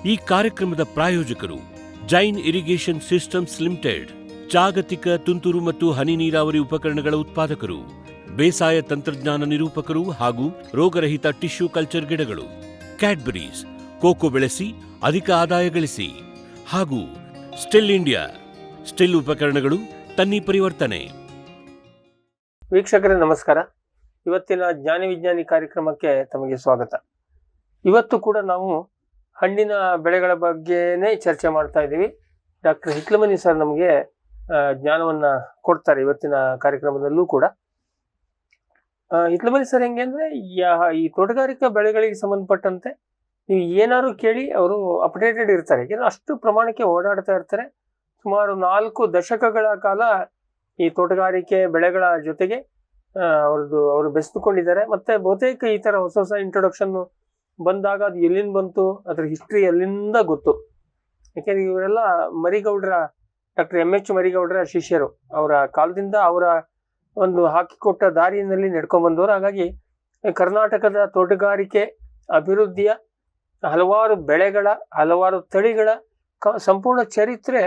ಈ ಕಾರ್ಯಕ್ರಮದ ಪ್ರಾಯೋಜಕರು ಜೈನ್ ಇರಿಗೇಷನ್ ಸಿಸ್ಟಮ್ಸ್ ಲಿಮಿಟೆಡ್, ಜಾಗತಿಕ ತುಂತುರು ಮತ್ತು ಹನಿ ನೀರಾವರಿ ಉಪಕರಣಗಳ ಉತ್ಪಾದಕರು, ಬೇಸಾಯ ತಂತ್ರಜ್ಞಾನ ನಿರೂಪಕರು ಹಾಗೂ ರೋಗರಹಿತ ಟಿಶ್ಯೂ ಕಲ್ಚರ್ ಗಿಡಗಳು, ಕ್ಯಾಡ್ಬರೀಸ್, ಕೋಕೋ ಬೆಳೆಸಿ ಅಧಿಕ ಆದಾಯ ಗಳಿಸಿ, ಹಾಗೂ ಸ್ಟಿಲ್ ಇಂಡಿಯಾ, ಸ್ಟಿಲ್ ಉಪಕರಣಗಳು ತನ್ನಿ ಪರಿವರ್ತನೆ. ವೀಕ್ಷಕರೇ ನಮಸ್ಕಾರ. ಇವತ್ತಿನ ಜ್ಞಾನಿ ವಿಜ್ಞಾನಿ ಕಾರ್ಯಕ್ರಮಕ್ಕೆ ತಮಗೆ ಸ್ವಾಗತ. ಇವತ್ತು ಕೂಡ ನಾವು ಹಣ್ಣಿನ ಬೆಳೆಗಳ ಬಗ್ಗೆನೇ ಚರ್ಚೆ ಮಾಡ್ತಾ ಇದ್ದೀವಿ. ಡಾಕ್ಟರ್ ಹಿತ್ಲಮನಿ ಸರ್ ನಮಗೆ ಜ್ಞಾನವನ್ನ ಕೊಡ್ತಾರೆ ಇವತ್ತಿನ ಕಾರ್ಯಕ್ರಮದಲ್ಲೂ ಕೂಡ. ಹಿತ್ಲಮನಿ ಸರ್ ಹೆಂಗೆ ಅಂದ್ರೆ ಈ ತೋಟಗಾರಿಕಾ ಬೆಳೆಗಳಿಗೆ ಸಂಬಂಧಪಟ್ಟಂತೆ ನೀವು ಏನಾದ್ರು ಕೇಳಿ ಅವರು ಅಪ್ಡೇಟೆಡ್ ಇರ್ತಾರೆ. ಯಾಕೆಂದ್ರೆ ಅಷ್ಟು ಪ್ರಮಾಣಕ್ಕೆ ಓಡಾಡ್ತಾ ಇರ್ತಾರೆ. ಸುಮಾರು 4 ದಶಕಗಳ ಕಾಲ ಈ ತೋಟಗಾರಿಕೆ ಬೆಳೆಗಳ ಜೊತೆಗೆ ಅವರು ಬೆಸೆದುಕೊಂಡಿದ್ದಾರೆ. ಮತ್ತೆ ಬಹುತೇಕ ಈ ತರ ಹೊಸ ಹೊಸ ಇಂಟ್ರೊಡಕ್ಷನ್ ಬಂದಾಗ ಅದು ಎಲ್ಲಿಂದ ಬಂತು, ಅದ್ರ ಹಿಸ್ಟ್ರಿ ಎಲ್ಲಿಂದ ಗೊತ್ತು. ಯಾಕೆಂದ್ರೆ ಇವರೆಲ್ಲ ಮರಿಗೌಡರ, ಡಾಕ್ಟರ್ MH ಮರಿಗೌಡರ ಶಿಷ್ಯರು. ಅವರ ಕಾಲದಿಂದ ಅವರ ಒಂದು ಹಾಕಿಕೊಟ್ಟ ದಾರಿಯಲ್ಲಿ ನಡ್ಕೊಂಡ್ ಬಂದವರು. ಹಾಗಾಗಿ ಕರ್ನಾಟಕದ ತೋಟಗಾರಿಕೆ ಅಭಿವೃದ್ಧಿಯ ಹಲವಾರು ಬೆಳೆಗಳ, ಹಲವಾರು ತಳಿಗಳ ಸಂಪೂರ್ಣ ಚರಿತ್ರೆ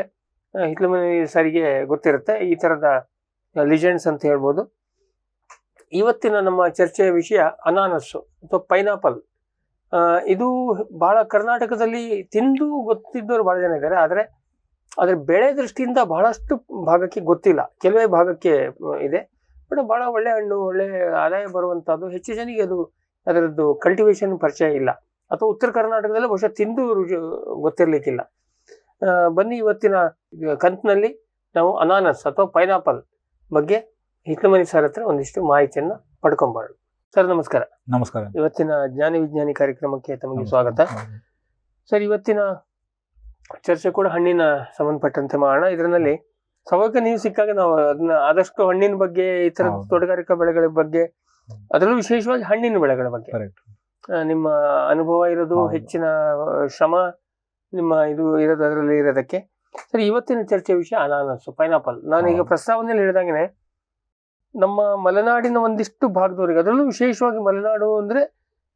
ಹಿತ್ಲಮನಿ ಸರಿಗೆ ಗೊತ್ತಿರುತ್ತೆ. ಈ ತರದ ಲಿಜೆಂಡ್ಸ್ ಅಂತ ಹೇಳ್ಬೋದು. ಇವತ್ತಿನ ನಮ್ಮ ಚರ್ಚೆಯ ವಿಷಯ ಅನಾನಸ್ಸು ಅಥವಾ ಪೈನಾಪಲ್. ಇದು ಬಹಳ ಕರ್ನಾಟಕದಲ್ಲಿ ತಿಂದು ಗೊತ್ತಿದ್ದವರು ಬಹಳ ಜನ ಇದ್ದಾರೆ. ಆದರೆ ಅದ್ರ ಬೆಳೆ ದೃಷ್ಟಿಯಿಂದ ಬಹಳಷ್ಟು ಭಾಗಕ್ಕೆ ಗೊತ್ತಿಲ್ಲ, ಕೆಲವೇ ಭಾಗಕ್ಕೆ ಇದೆ. ಬಟ್ ಬಹಳ ಒಳ್ಳೆ ಹಣ್ಣು, ಒಳ್ಳೆ ಆದಾಯ ಬರುವಂತಹದ್ದು. ಹೆಚ್ಚು ಜನಕ್ಕೆ ಅದರದ್ದು ಕಲ್ಟಿವೇಶನ್ ಪರಿಚಯ ಇಲ್ಲ, ಅಥವಾ ಉತ್ತರ ಕರ್ನಾಟಕದಲ್ಲಿ ಬಹುಶಃ ತಿಂದು ಗೊತ್ತಿರ್ಲಿಕ್ಕಿಲ್ಲ. ಬನ್ನಿ ಇವತ್ತಿನ ಕಂತಿನಲ್ಲಿ ನಾವು ಅನಾನಸ್ ಅಥವಾ ಪೈನಾಪಲ್ ಬಗ್ಗೆ ಹಿತ್ಲಮನಿ ಸರ್ ಹತ್ರ ಒಂದಿಷ್ಟು ಮಾಹಿತಿಯನ್ನ ಪಡ್ಕೊಂಬಾರ್ದು. ಸರ್ ನಮಸ್ಕಾರ. ನಮಸ್ಕಾರ. ಇವತ್ತಿನ ಜ್ಞಾನಿ ವಿಜ್ಞಾನಿ ಕಾರ್ಯಕ್ರಮಕ್ಕೆ ತಮಗೆ ಸ್ವಾಗತ. ಸರ್, ಇವತ್ತಿನ ಚರ್ಚೆ ಕೂಡ ಹಣ್ಣಿನ ಸಂಬಂಧಪಟ್ಟಂತೆ ಮಾಡೋಣ. ಇದರಲ್ಲಿ ಸವಾಗ ನೀವು ಸಿಕ್ಕಾಗ ನಾವು ಅದನ್ನ ಆದಷ್ಟು ಹಣ್ಣಿನ ಬಗ್ಗೆ, ಈ ತರ ತೋಟಗಾರಿಕಾ ಬೆಳೆಗಳ ಬಗ್ಗೆ, ಅದರಲ್ಲೂ ವಿಶೇಷವಾಗಿ ಹಣ್ಣಿನ ಬೆಳೆಗಳ ಬಗ್ಗೆ ನಿಮ್ಮ ಅನುಭವ ಇರೋದು, ಹೆಚ್ಚಿನ ಶ್ರಮ ನಿಮ್ಮ ಇದು ಇರೋದು ಅದರಲ್ಲಿ ಇರೋದಕ್ಕೆ. ಸರಿ, ಇವತ್ತಿನ ಚರ್ಚೆ ವಿಷಯ ಅನಾನಸ್ಸು, ಪೈನಾಪಲ್. ನಾನೀಗ ಪ್ರಸ್ತಾವನೆಯಲ್ಲಿ ಹೇಳಿದಾಗೇನೆ ನಮ್ಮ ಮಲೆನಾಡಿನ ಒಂದಿಷ್ಟು ಭಾಗದವರಿಗೆ, ಅದರಲ್ಲೂ ವಿಶೇಷವಾಗಿ ಮಲೆನಾಡು ಅಂದ್ರೆ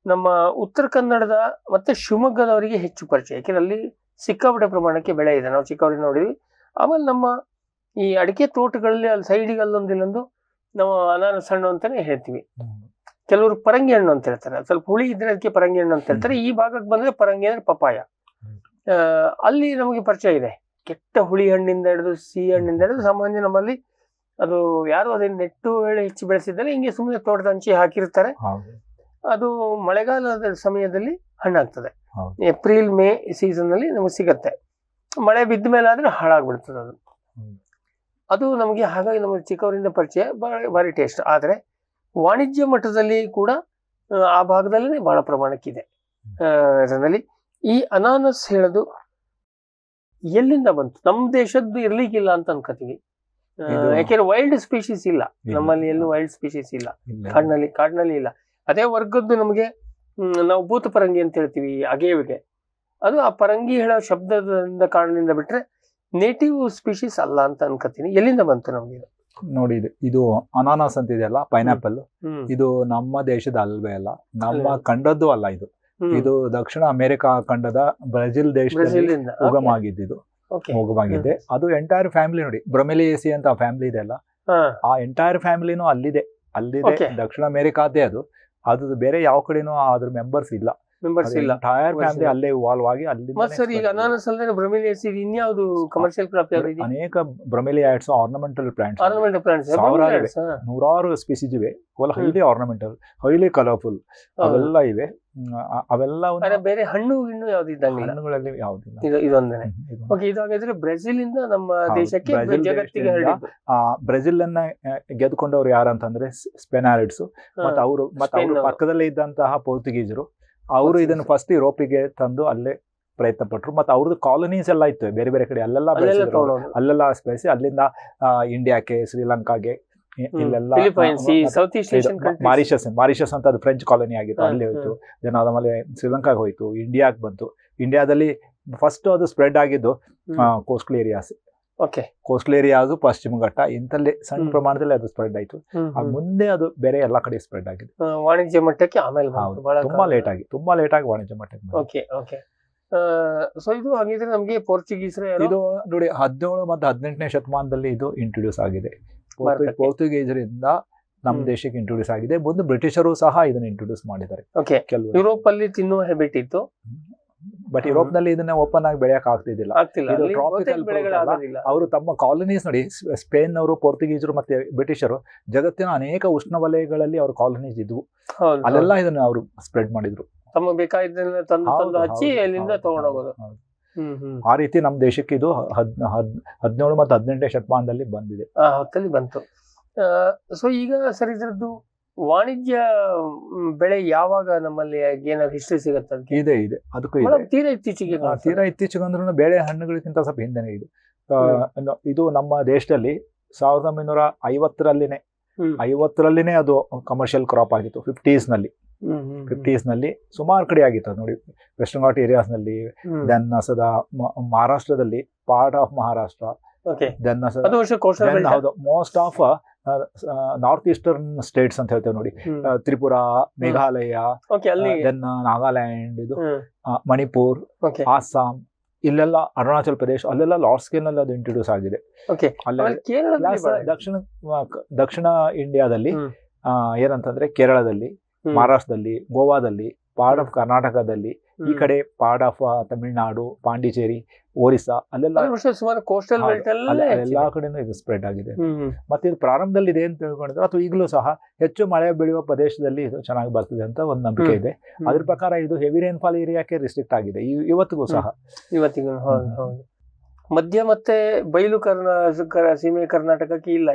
ನಮ್ಮ ಉತ್ತರ ಕನ್ನಡದ ಮತ್ತೆ ಶಿವಮೊಗ್ಗದವರಿಗೆ ಹೆಚ್ಚು ಪರಿಚಯ. ಯಾಕೆಂದ್ರೆ ಅಲ್ಲಿ ಸಿಕ್ಕಾಪಟ್ಟೆ ಪ್ರಮಾಣಕ್ಕೆ ಬೆಳೆ ಇದೆ. ನಾವು ಚಿಕ್ಕವರಿಗೆ ನೋಡಿದ್ವಿ. ಆಮೇಲೆ ನಮ್ಮ ಈ ಅಡಿಕೆ ತೋಟಗಳಲ್ಲಿ ಅಲ್ಲಿ ಸೈಡಿಗೆ ಅಲ್ಲೊಂದಿಲ್ಲೊಂದು ನಾವು ಅನಾನಸ್ ಹಣ್ಣು ಅಂತಾನೆ ಹೇಳ್ತೀವಿ. ಕೆಲವರು ಪರಂಗಿ ಹಣ್ಣು ಅಂತ ಹೇಳ್ತಾರೆ. ಸ್ವಲ್ಪ ಹುಳಿ ಇದ್ರೆ ಅದಕ್ಕೆ ಪರಂಗಿ ಹಣ್ಣು ಅಂತ ಹೇಳ್ತಾರೆ. ಈ ಭಾಗಕ್ಕೆ ಬಂದ್ರೆ ಪರಂಗಿ ಅಂದ್ರೆ ಪಪಾಯ. ಅಲ್ಲಿ ನಮಗೆ ಪರಿಚಯ ಇದೆ. ಕೆಟ್ಟ ಹುಳಿ ಹಣ್ಣಿಂದ ಹಿಡಿದು ಸಿಹಿ ಹಣ್ಣಿಂದ ಹಿಡಿದು ಸಾಮಾನ್ಯ ನಮ್ಮಲ್ಲಿ ಅದು ಯಾರು ಅದನ್ನ ನೆಟ್ಟು ಹೇಳಿ ಹೆಚ್ಚು ಬೆಳೆಸಿದ್ದಾರೆ. ಹಿಂಗೆ ಸುಮ್ಮನೆ ತೋಟದ ಹಂಚಿ ಹಾಕಿರ್ತಾರೆ. ಅದು ಮಳೆಗಾಲದ ಸಮಯದಲ್ಲಿ ಹಣ್ಣಾಗ್ತದೆ. ಏಪ್ರಿಲ್ ಮೇ ಸೀಸನ್ ಅಲ್ಲಿ ನಮಗೆ ಸಿಗತ್ತೆ. ಮಳೆ ಬಿದ್ದ ಮೇಲೆ ಆದ್ರೆ ಹಾಳಾಗ್ಬಿಡ್ತದೆ ಅದು ನಮಗೆ. ಹಾಗಾಗಿ ನಮಗೆ ಚಿಕ್ಕವರಿಂದ ಪರಿಚಯ, ಭಾರಿ ಟೇಸ್ಟ್. ಆದ್ರೆ ವಾಣಿಜ್ಯ ಮಟ್ಟದಲ್ಲಿ ಕೂಡ ಆ ಭಾಗದಲ್ಲೇ ಬಹಳ ಪ್ರಮಾಣಕ್ಕಿದೆ. ಅದರಲ್ಲಿ ಈ ಅನಾನಸ್ ಹೇಳೋದು ಎಲ್ಲಿಂದ ಬಂತು? ನಮ್ಮ ದೇಶದ್ದು ಇರ್ಲಿಕ್ಕಿಲ್ಲ ಅಂತ ಅನ್ಕೋತೀವಿ. ಯಾಕೆಂದ್ರೆ ವೈಲ್ಡ್ ಸ್ಪೀಶೀಸ್ ಇಲ್ಲ ನಮ್ಮಲ್ಲಿ, ಎಲ್ಲೂ ವೈಲ್ಡ್ ಸ್ಪೀಶೀಸ್ ಇಲ್ಲ. ಕಾಡಿನಲ್ಲಿ ಇಲ್ಲ. ಅದೇ ವರ್ಗದ್ದು ನಮಗೆ ನಾವು ಭೂತ ಪರಂಗಿ ಅಂತ ಹೇಳ್ತೀವಿ ಅಗೇವಿಗೆ. ಅದು ಆ ಪರಂಗಿ ಹೇಳೋ ಶಬ್ದದಿಂದ ಕಾರಣದಿಂದ ಬಿಟ್ರೆ ನೇಟಿವ್ ಸ್ಪೀಶೀಸ್ ಅಲ್ಲ ಅಂತ ಅನ್ಕೋತೀನಿ. ಎಲ್ಲಿಂದ ಬಂತು ನಮ್ಗೆ? ನೋಡಿ, ಇದು ಅನಾನಸ್ ಅಂತ ಇದೆಯಲ್ಲ, ಪೈನಾಪಲ್, ಇದು ನಮ್ಮ ದೇಶದ ಅಲ್ವೇ ಅಲ್ಲ, ನಮ್ಮ ಖಂಡದ್ದು ಅಲ್ಲ. ಇದು ದಕ್ಷಿಣ ಅಮೆರಿಕಾ ಖಂಡದ ಬ್ರೆಜಿಲ್ ದೇಶದಲ್ಲಿ ಉಗಮಾಗಿದ್ದು. ಉಗಮಾಗಿದೆ. ಅದು ಎಂಟೈರ್ ಫ್ಯಾಮಿಲಿ ನೋಡಿ, ಬ್ರೊಮೆಲಿಯೇಸಿ ಅಂತ ಫ್ಯಾಮಿಲಿ ಇದೆ ಅಲ್ಲ, ಆ ಎಂಟೈರ್ ಫ್ಯಾಮಿಲಿನೂ ಅಲ್ಲಿದೆ. ದಕ್ಷಿಣ ಅಮೆರಿಕಾದೇ ಅದು ಬೇರೆ ಯಾವ ಕಡೆನೂ ಅದ್ರ ಮೆಂಬರ್ಸ್ ಇಲ್ಲ. ಎಂಟೈರ್ ಫ್ಯಾಮಿಲಿ ಅಲ್ಲೇ ಇವಾಲ್ವ್ ಆಗಿ ಅಲ್ಲಿ. ಈಗ ಅನಾನಸ್ ಅಲ್ಲದೆ ಬ್ರೊಮೆಲಿಯೇಸಿ ಇನ್ಯಾವುದು ಕಮರ್ಷಿಯಲ್ ಕ್ರಾಪ್? ಅನೇಕ ಬ್ರೊಮೆಲಿಯಾಯ್ಡ್ಸ್, ಆರ್ನಮೆಂಟಲ್ ಪ್ಲಾಂಟ್ಸ್, ನೂರಾರು ಸ್ಪೀಸೀಸ್ ಇವೆ. ಅವೆಲ್ಲ ಹೈಲಿ ಆರ್ನಮೆಂಟಲ್, ಹೈಲಿ ಕಲರ್ಫುಲ್ ಅವೆಲ್ಲ ಇವೆ. ಅವೆಲ್ಲ ಬೇರೆ ಹಣ್ಣು ಗಿಣ್ಣು ಯಾವ್ದು ಇದ್ದಂಗಿಲ್ಲ, ಹಣ್ಣುಗಳಲ್ಲಿ ಯಾವ್ದಿಲ್ಲ. ಇದೊಂದನೇ. ಇದು ಹಾಗಾದ್ರೆ ಬ್ರೆಜಿಲ್ ಇಂದ ನಮ್ಮ ದೇಶಕ್ಕೆ, ಜಗತ್ತಿಗೆ ಹರಡಿದ್ದು. ಬ್ರೆಜಿಲ್ ಅನ್ನ ಗೆದ್ಕೊಂಡವ್ರು ಯಾರಂತಂದ್ರೆ ಸ್ಪೆನಾರಿಡ್ಸ್. ಮತ್ತೆ ಅವರು ಪಕ್ಕದಲ್ಲೇ ಇದ್ದಂತಹ ಪೋರ್ಚುಗೀಸರು. ಅವರು ಇದನ್ನು ಫಸ್ಟ್ ಯುರೋಪಿಗೆ ತಂದು ಅಲ್ಲೇ ಪ್ರಯತ್ನ ಪಟ್ರು. ಮತ್ತೆ ಅವ್ರದ್ದು ಕಾಲನೀಸ್ ಎಲ್ಲ ಇತ್ತು ಬೇರೆ ಬೇರೆ ಕಡೆ, ಅಲ್ಲೆಲ್ಲ ಬೆಳೆಸಿ ಅಲ್ಲಿಂದ ಇಂಡಿಯಾಕ್ಕೆ, ಶ್ರೀಲಂಕಾಗೆ, ಇಲ್ಲೆಲ್ಲ ಮಾರಿಷಸ್ ಅಂತ ಅದು ಫ್ರೆಂಚ್ ಕಾಲನಿ ಆಗಿತ್ತು, ಅಲ್ಲಿ ಹೋಯ್ತು. ದೆನ್ ಆದ್ಮೇಲೆ ಶ್ರೀಲಂಕಾಗೆ ಹೋಯ್ತು, ಇಂಡಿಯಾಗೆ ಬಂತು. ಇಂಡಿಯಾದಲ್ಲಿ ಫಸ್ಟ್ ಅದು ಸ್ಪ್ರೆಡ್ ಆಗಿದ್ದು ಕೋಸ್ಟಲ್ ಏರಿಯಾಸ್. ಕೋಸ್ಟಲ್ ಏರಿಯಾಸ್, ಪಶ್ಚಿಮ ಘಟ್ಟ ಇಂತಲ್ಲಿ ಸಣ್ಣ ಪ್ರಮಾಣದಲ್ಲಿ ಅದು ಸ್ಪ್ರೆಡ್ ಆಯ್ತು. ಮುಂದೆ ಅದು ಬೇರೆ ಎಲ್ಲಾ ಕಡೆ ಸ್ಪ್ರೆಡ್ ಆಗಿದೆ ವಾಣಿಜ್ಯ ಮಟ್ಟಕ್ಕೆ. ಆಮೇಲೆ ತುಂಬಾ ಲೇಟ್ ಆಗಿ ವಾಣಿಜ್ಯ ಮಟ್ಟಕ್ಕೆ. ಸೊ ಇದು ಹಾಗಿದ್ರೆ ನಮ್ಗೆ ಪೋರ್ಚುಗೀಸರು ಇದು ನೋಡಿ 17 ಮತ್ತು 18ನೇ ಶತಮಾನದಲ್ಲಿ ಇದು ಇಂಟ್ರೊಡ್ಯೂಸ್ ಆಗಿದೆ. ಪೋರ್ಚುಗೀಸರಿಂದ ನಮ್ಮ ದೇಶಕ್ಕೆ ಇಂಟ್ರೊಡ್ಯೂಸ್ ಆಗಿದೆ. ಮುಂದೆ ಬ್ರಿಟಿಷರು ಸಹ ಇದನ್ನ ಇಂಟ್ರೊಡ್ಯೂಸ್ ಮಾಡಿದ್ದಾರೆ. ಕೆಲವು ಯುರೋಪ್ ಅಲ್ಲಿ ತಿನ್ನುವ ಹೆಬಿಟ್ ಇತ್ತು, ಬಟ್ ಯುರೋಪ್ ನಲ್ಲಿ ಇದನ್ನ ಓಪನ್ ಆಗಿ ಬೆಳೆಯಕ್ ಆಗ್ತಿದ್ದಿಲ್ಲ. ಇದು ಟ್ರಾಪಿಕಲ್ ಅವರು ತಮ್ಮ ಕಾಲನೀಸ್ ನೋಡಿ, ಸ್ಪೇನ್ ಅವರು, ಪೋರ್ಚುಗೀಸರು ಮತ್ತೆ ಬ್ರಿಟಿಷರು ಜಗತ್ತಿನ ಅನೇಕ ಉಷ್ಣವಲಯಗಳಲ್ಲಿ ಅವ್ರ ಕಾಲನೀಸ್ ಇದ್ವು. ಅಲ್ಲೆಲ್ಲ ಇದನ್ನ ಅವರು ಸ್ಪ್ರೆಡ್ ಮಾಡಿದ್ರು. ತಮ್ಮ ಬೇಕಾಗಿದ್ದನ್ನ ತಂದು ಹಚ್ಚಿ ಅಲ್ಲಿಂದ ತಗೊಂಡೋಗೋದು. ಆ ರೀತಿ ನಮ್ಮ ದೇಶಕ್ಕೆ ಇದು 17 ಮತ್ತು 18ನೇ ಶತಮಾನದಲ್ಲಿ ಬಂದಿದೆ. ಹೊತ್ತಲ್ಲಿ ಬಂತು. ಸೊ ಈಗ ಸರ್ ಇದರದ್ದು ವಾಣಿಜ್ಯ ಬೆಳೆ ಯಾವಾಗ ನಮ್ಮಲ್ಲಿ ಏನಾದ್ರು ಹಿಸ್ಟ್ರಿ ಸಿಗತ್ತೆ? ಇದೆ ಅದಕ್ಕೂ ತೀರಾ ಇತ್ತೀಚೆಗೆ ಅಂದ್ರೂ ಬೇಳೆ ಹಣ್ಣುಗಳಿಗಿಂತ ಸ್ವಲ್ಪ ಹಿಂದೆನೆ ಇದು. ಇದು ನಮ್ಮ ದೇಶದಲ್ಲಿ 1950ರಲ್ಲಿನೇ ಅದು ಕಮರ್ಷಿಯಲ್ ಕ್ರಾಪ್ ಆಗಿತ್ತು. 50s ನಲ್ಲಿ ಸುಮಾರು ಕಡೆ ಆಗಿತ್ತು ನೋಡಿ. ವೆಸ್ಟರ್ನ್ ಘಾಟ್ ಏರಿಯಾಸ್ ನಲ್ಲಿ, ದೆನ್ ಸದಾ ಮಹಾರಾಷ್ಟ್ರದಲ್ಲಿ, ಪಾರ್ಟ್ ಆಫ್ ಮಹಾರಾಷ್ಟ್ರ, ದೆನ್ ಹೌದು most of north eastern States ಅಂತ ಹೇಳ್ತೇವೆ ನೋಡಿ. ತ್ರಿಪುರಾ, ಮೇಘಾಲಯ, ದೆನ್ ನಾಗಾಲ್ಯಾಂಡ್, ಇದು ಮಣಿಪುರ್, ಆಸಾಂ, ಇಲ್ಲೆಲ್ಲ ಅರುಣಾಚಲ್ ಪ್ರದೇಶ್, ಅಲ್ಲೆಲ್ಲ ಲಾರ್ಜ್ ಸ್ಕೇಲ್ ನಲ್ಲಿ ಅದು ಇಂಟ್ರೊಡ್ಯೂಸ್ ಆಗಿದೆ. ದಕ್ಷಿಣ ಇಂಡಿಯಾದಲ್ಲಿ ಏನಂತಂದ್ರೆ ಕೇರಳದಲ್ಲಿ, ಮಹಾರಾಷ್ಟ್ರದಲ್ಲಿ, ಗೋವಾದಲ್ಲಿ, ಪಾರ್ಟ್ ಆಫ್ ಕರ್ನಾಟಕದಲ್ಲಿ, ಈ ಕಡೆ ಪಾರ್ಟ್ ಆಫ್ ತಮಿಳುನಾಡು, ಪಾಂಡಿಚೇರಿ, ಒರಿಸ್ಸಾ, ಅಲ್ಲೆಲ್ಲ ಎಲ್ಲಾ ಕಡೆನೂ ಇದು ಸ್ಪ್ರೆಡ್ ಆಗಿದೆ. ಮತ್ತೆ ಇದು ಪ್ರಾರಂಭದಲ್ಲಿ ಇದೆ ಅಂತ ತಿಳ್ಕೊಂಡಿದ್ರೆ, ಅಥವಾ ಈಗಲೂ ಸಹ ಹೆಚ್ಚು ಮಳೆ ಬೆಳೆಯುವ ಪ್ರದೇಶದಲ್ಲಿ ಇದು ಚೆನ್ನಾಗಿ ಬರ್ತದೆ ಅಂತ ಒಂದು ನಂಬಿಕೆ ಇದೆ. ಅದ್ರ ಪ್ರಕಾರ ಇದು ಹೆವಿ ರೈನ್ಫಾಲ್ ಏರಿಯಾಕ್ಕೆ ರಿಸ್ಟ್ರಿಕ್ಟ್ ಆಗಿದೆ ಇವತ್ತಿಗೂ ಸಹ. ಮಧ್ಯ ಮತ್ತೆ ಬಯಲು ಸೀಮೆ ಕರ್ನಾಟಕಕ್ಕೆ ಇಲ್ಲ,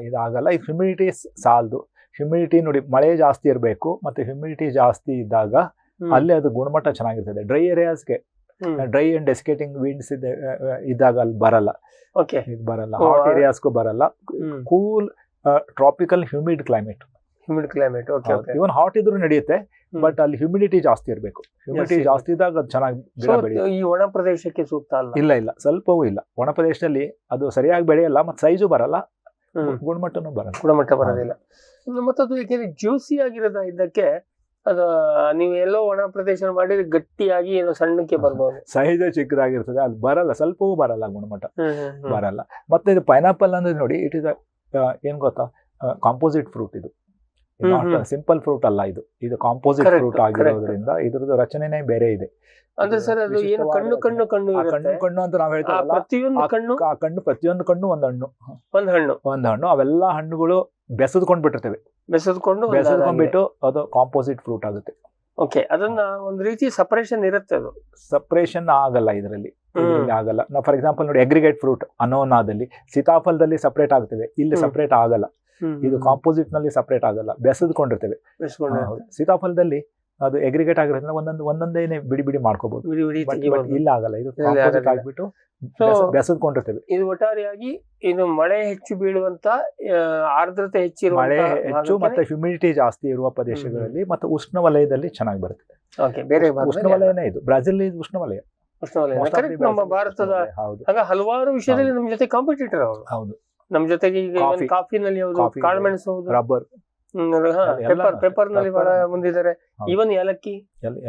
ಇದಾಗಲ್ಲ. ಇದು ಹ್ಯುಮಿಡಿಟಿ ಸಾಲದು. ಹ್ಯುಮಿಡಿಟಿ ನೋಡಿ, ಮಳೆ ಜಾಸ್ತಿ ಇರಬೇಕು, ಮತ್ತೆ ಹ್ಯುಮಿಡಿಟಿ ಜಾಸ್ತಿ ಇದ್ದಾಗ ಅಲ್ಲಿ ಅದು ಗುಣಮಟ್ಟ ಚೆನ್ನಾಗಿರ್ತದೆ. ಡ್ರೈ ಏರಿಯಾಸ್ಗೆ, ಡ್ರೈ ಅಂಡ್ ಡೆಸ್ಕೇಟಿಂಗ್ ವಿಂಡ್ಸ್ ಇದ್ದಾಗ ಅಲ್ಲಿ ಬರಲ್ಲ. ಹಾಟ್ ಏರಿಯಾಸ್ಗೂ ಬರಲ್ಲ. Cool tropical humid climate. Even hot ಇದ್ರೂ ನಡೆಯುತ್ತೆ, ಬಟ್ ಅಲ್ಲಿ ಹ್ಯೂಮಿಡಿಟಿ ಜಾಸ್ತಿ ಇರಬೇಕು. ಹ್ಯೂಮಿಡಿಟಿ ಜಾಸ್ತಿ ಇದ್ದಾಗ ಅದು ಚೆನ್ನಾಗಿ ಬೆಳೆಯುತ್ತೆ. ಈ ಒಣ ಪ್ರದೇಶಕ್ಕೆ ಸೂಕ್ತ ಅಲ್ಲ. ಇಲ್ಲ ಸ್ವಲ್ಪವೂ ಇಲ್ಲ. ಒಣ ಪ್ರದೇಶದಲ್ಲಿ ಅದು ಸರಿಯಾಗಿ ಬೆಳೆಯಲ್ಲ, ಮತ್ತೆ ಸೈಜು ಬರಲ್ಲ, ಗುಣಮಟ್ಟನೂ ಬರೋದಿಲ್ಲ. ಮತ್ತೆ ಅದು ಯಾಕೆಂದ್ರೆ ಜ್ಯೂಸಿ ಆಗಿರೋದ ಇದಕ್ಕೆ ಅದು ನೀವು ಎಲ್ಲೋ ಒಣ ಪ್ರದೇಶ ಮಾಡಿದ್ರೆ ಗಟ್ಟಿಯಾಗಿ ಏನೋ ಸಣ್ಣಕ್ಕೆ ಬರ್ಬೋದು. ಸೈಜ್ ಚಿಕ್ಕದಾಗಿರ್ತದೆ, ಅದು ಬರಲ್ಲ, ಸ್ವಲ್ಪವೂ ಬರಲ್ಲ, ಗುಣಮಟ್ಟ ಬರಲ್ಲ. ಮತ್ತೆ ಇದು ಪೈನಾಪಲ್ ಅಂದ್ರೆ ನೋಡಿ, ಇಟ್ ಇಸ್ ಏನ್ ಗೊತ್ತಾ, ಕಾಂಪೋಸಿಟ್ ಫ್ರೂಟ್. ಇದು ಸಿಂಪಲ್ ಫ್ರೂಟ್ ಅಲ್ಲ, ಇದು ಕಾಂಪೋಸಿಟ್ ಫ್ರೂಟ್ ಆಗಿರೋದ್ರಿಂದ ಇದ್ರದ್ದು ರಚನೆನೇ ಬೇರೆ ಇದೆ. ಅಂದ್ರೆ ಸರ್ ಅದು ಏನು ಕಣ್ಣು ಅಂತ ನಾವ್ ಹೇಳ್ತೀವಲ್ಲ, ಪ್ರತಿಯೊಂದು ಕಣ್ಣು ಒಂದು ಹಣ್ಣು. ಅವೆಲ್ಲ ಹಣ್ಣುಗಳು ಬೆಸೆದ್ಕೊಂಡ್ಬಿಟ್ಟು ಅದು ಕಾಂಪೋಸಿಟ್ ಫ್ರೂಟ್ ಆಗುತ್ತೆ. ಅದನ್ನ ಒಂದು ರೀತಿ ಸಪರೇಷನ್ ಇರುತ್ತೆ. ಅದು ಸಪರೇಷನ್ ಆಗಲ್ಲ, ಇದರಲ್ಲಿ ಆಗಲ್ಲ. ನಾವು ಫಾರ್ ಎಕ್ಸಾಂಪಲ್ ನೋಡಿ, ಅಗ್ರಿಗೇಟ್ ಫ್ರೂಟ್ ಅನೋನಾದಲ್ಲಿ, ಸೀತಾಫಲದಲ್ಲಿ ಸಪರೇಟ್ ಆಗ್ತೇವೆ, ಇಲ್ಲಿ ಸಪರೇಟ್ ಆಗಲ್ಲ. ಇದು ಕಾಂಪೋಸಿಟ್ ನಲ್ಲಿ ಸಪರೇಟ್ ಆಗಲ್ಲ, ಬೆಸೆದ್ಕೊಂಡಿರ್ತೇವೆ. ಸೀತಾಫಲದಲ್ಲಿ ಅದು ಅಗ್ರಿಗೇಟ್ ಆಗಿರೋದ್ರಿಂದ ಒಂದೊಂದೇನೆ ಬಿಡಿ ಮಾಡ್ಕೋಬಹುದು. ಇಲ್ಲ ಆಗಲ್ಲ, ಇದು ಕಾಂಪೋಸಿಟ್ ಆಗ್ಬಿಟ್ಟು ಬೆಸೆದ್ಕೊಂಡಿರ್ತೇವೆ. ಇದು ಒಟ್ಟಾರೆಯಾಗಿ ಇದು ಮಳೆ ಹೆಚ್ಚು ಬೀಳುವಂತ, ಆರ್ದ್ರತೆ ಹೆಚ್ಚಿರುವ, ಮಳೆ ಹೆಚ್ಚು ಮತ್ತೆ ಹ್ಯುಮಿಡಿಟಿ ಜಾಸ್ತಿ ಇರುವ ಪ್ರದೇಶಗಳಲ್ಲಿ ಮತ್ತು ಉಷ್ಣವಲಯದಲ್ಲಿ ಚೆನ್ನಾಗಿ ಬರುತ್ತೆ. ಬೇರೆ ಉಷ್ಣವಲಯನೇ ಇದು. ಬ್ರೆಜಿಲ್ ಇದು ಉಷ್ಣವಲಯ. ನಮ್ಮ ಭಾರತದ ಹಲವಾರು ವಿಷಯದಲ್ಲಿ ನಮ್ಮ ಜೊತೆ ಕಾಂಪಿಟೇಟರ್ ಅವರು. ಹೌದು, ನಮ್ಮ ಜೊತೆಗೆ ಈಗ ಕಾಫಿನಲ್ಲಿ ಕಾಳುಮೆಣಸು, ರಬ್ಬರ್, ಪೆಪ್ಪರ್ ನಲ್ಲಿ ಬಹಳ ಮುಂದಿದ್ದಾರೆ. ಈವನ್ ಏಲಕ್ಕಿ,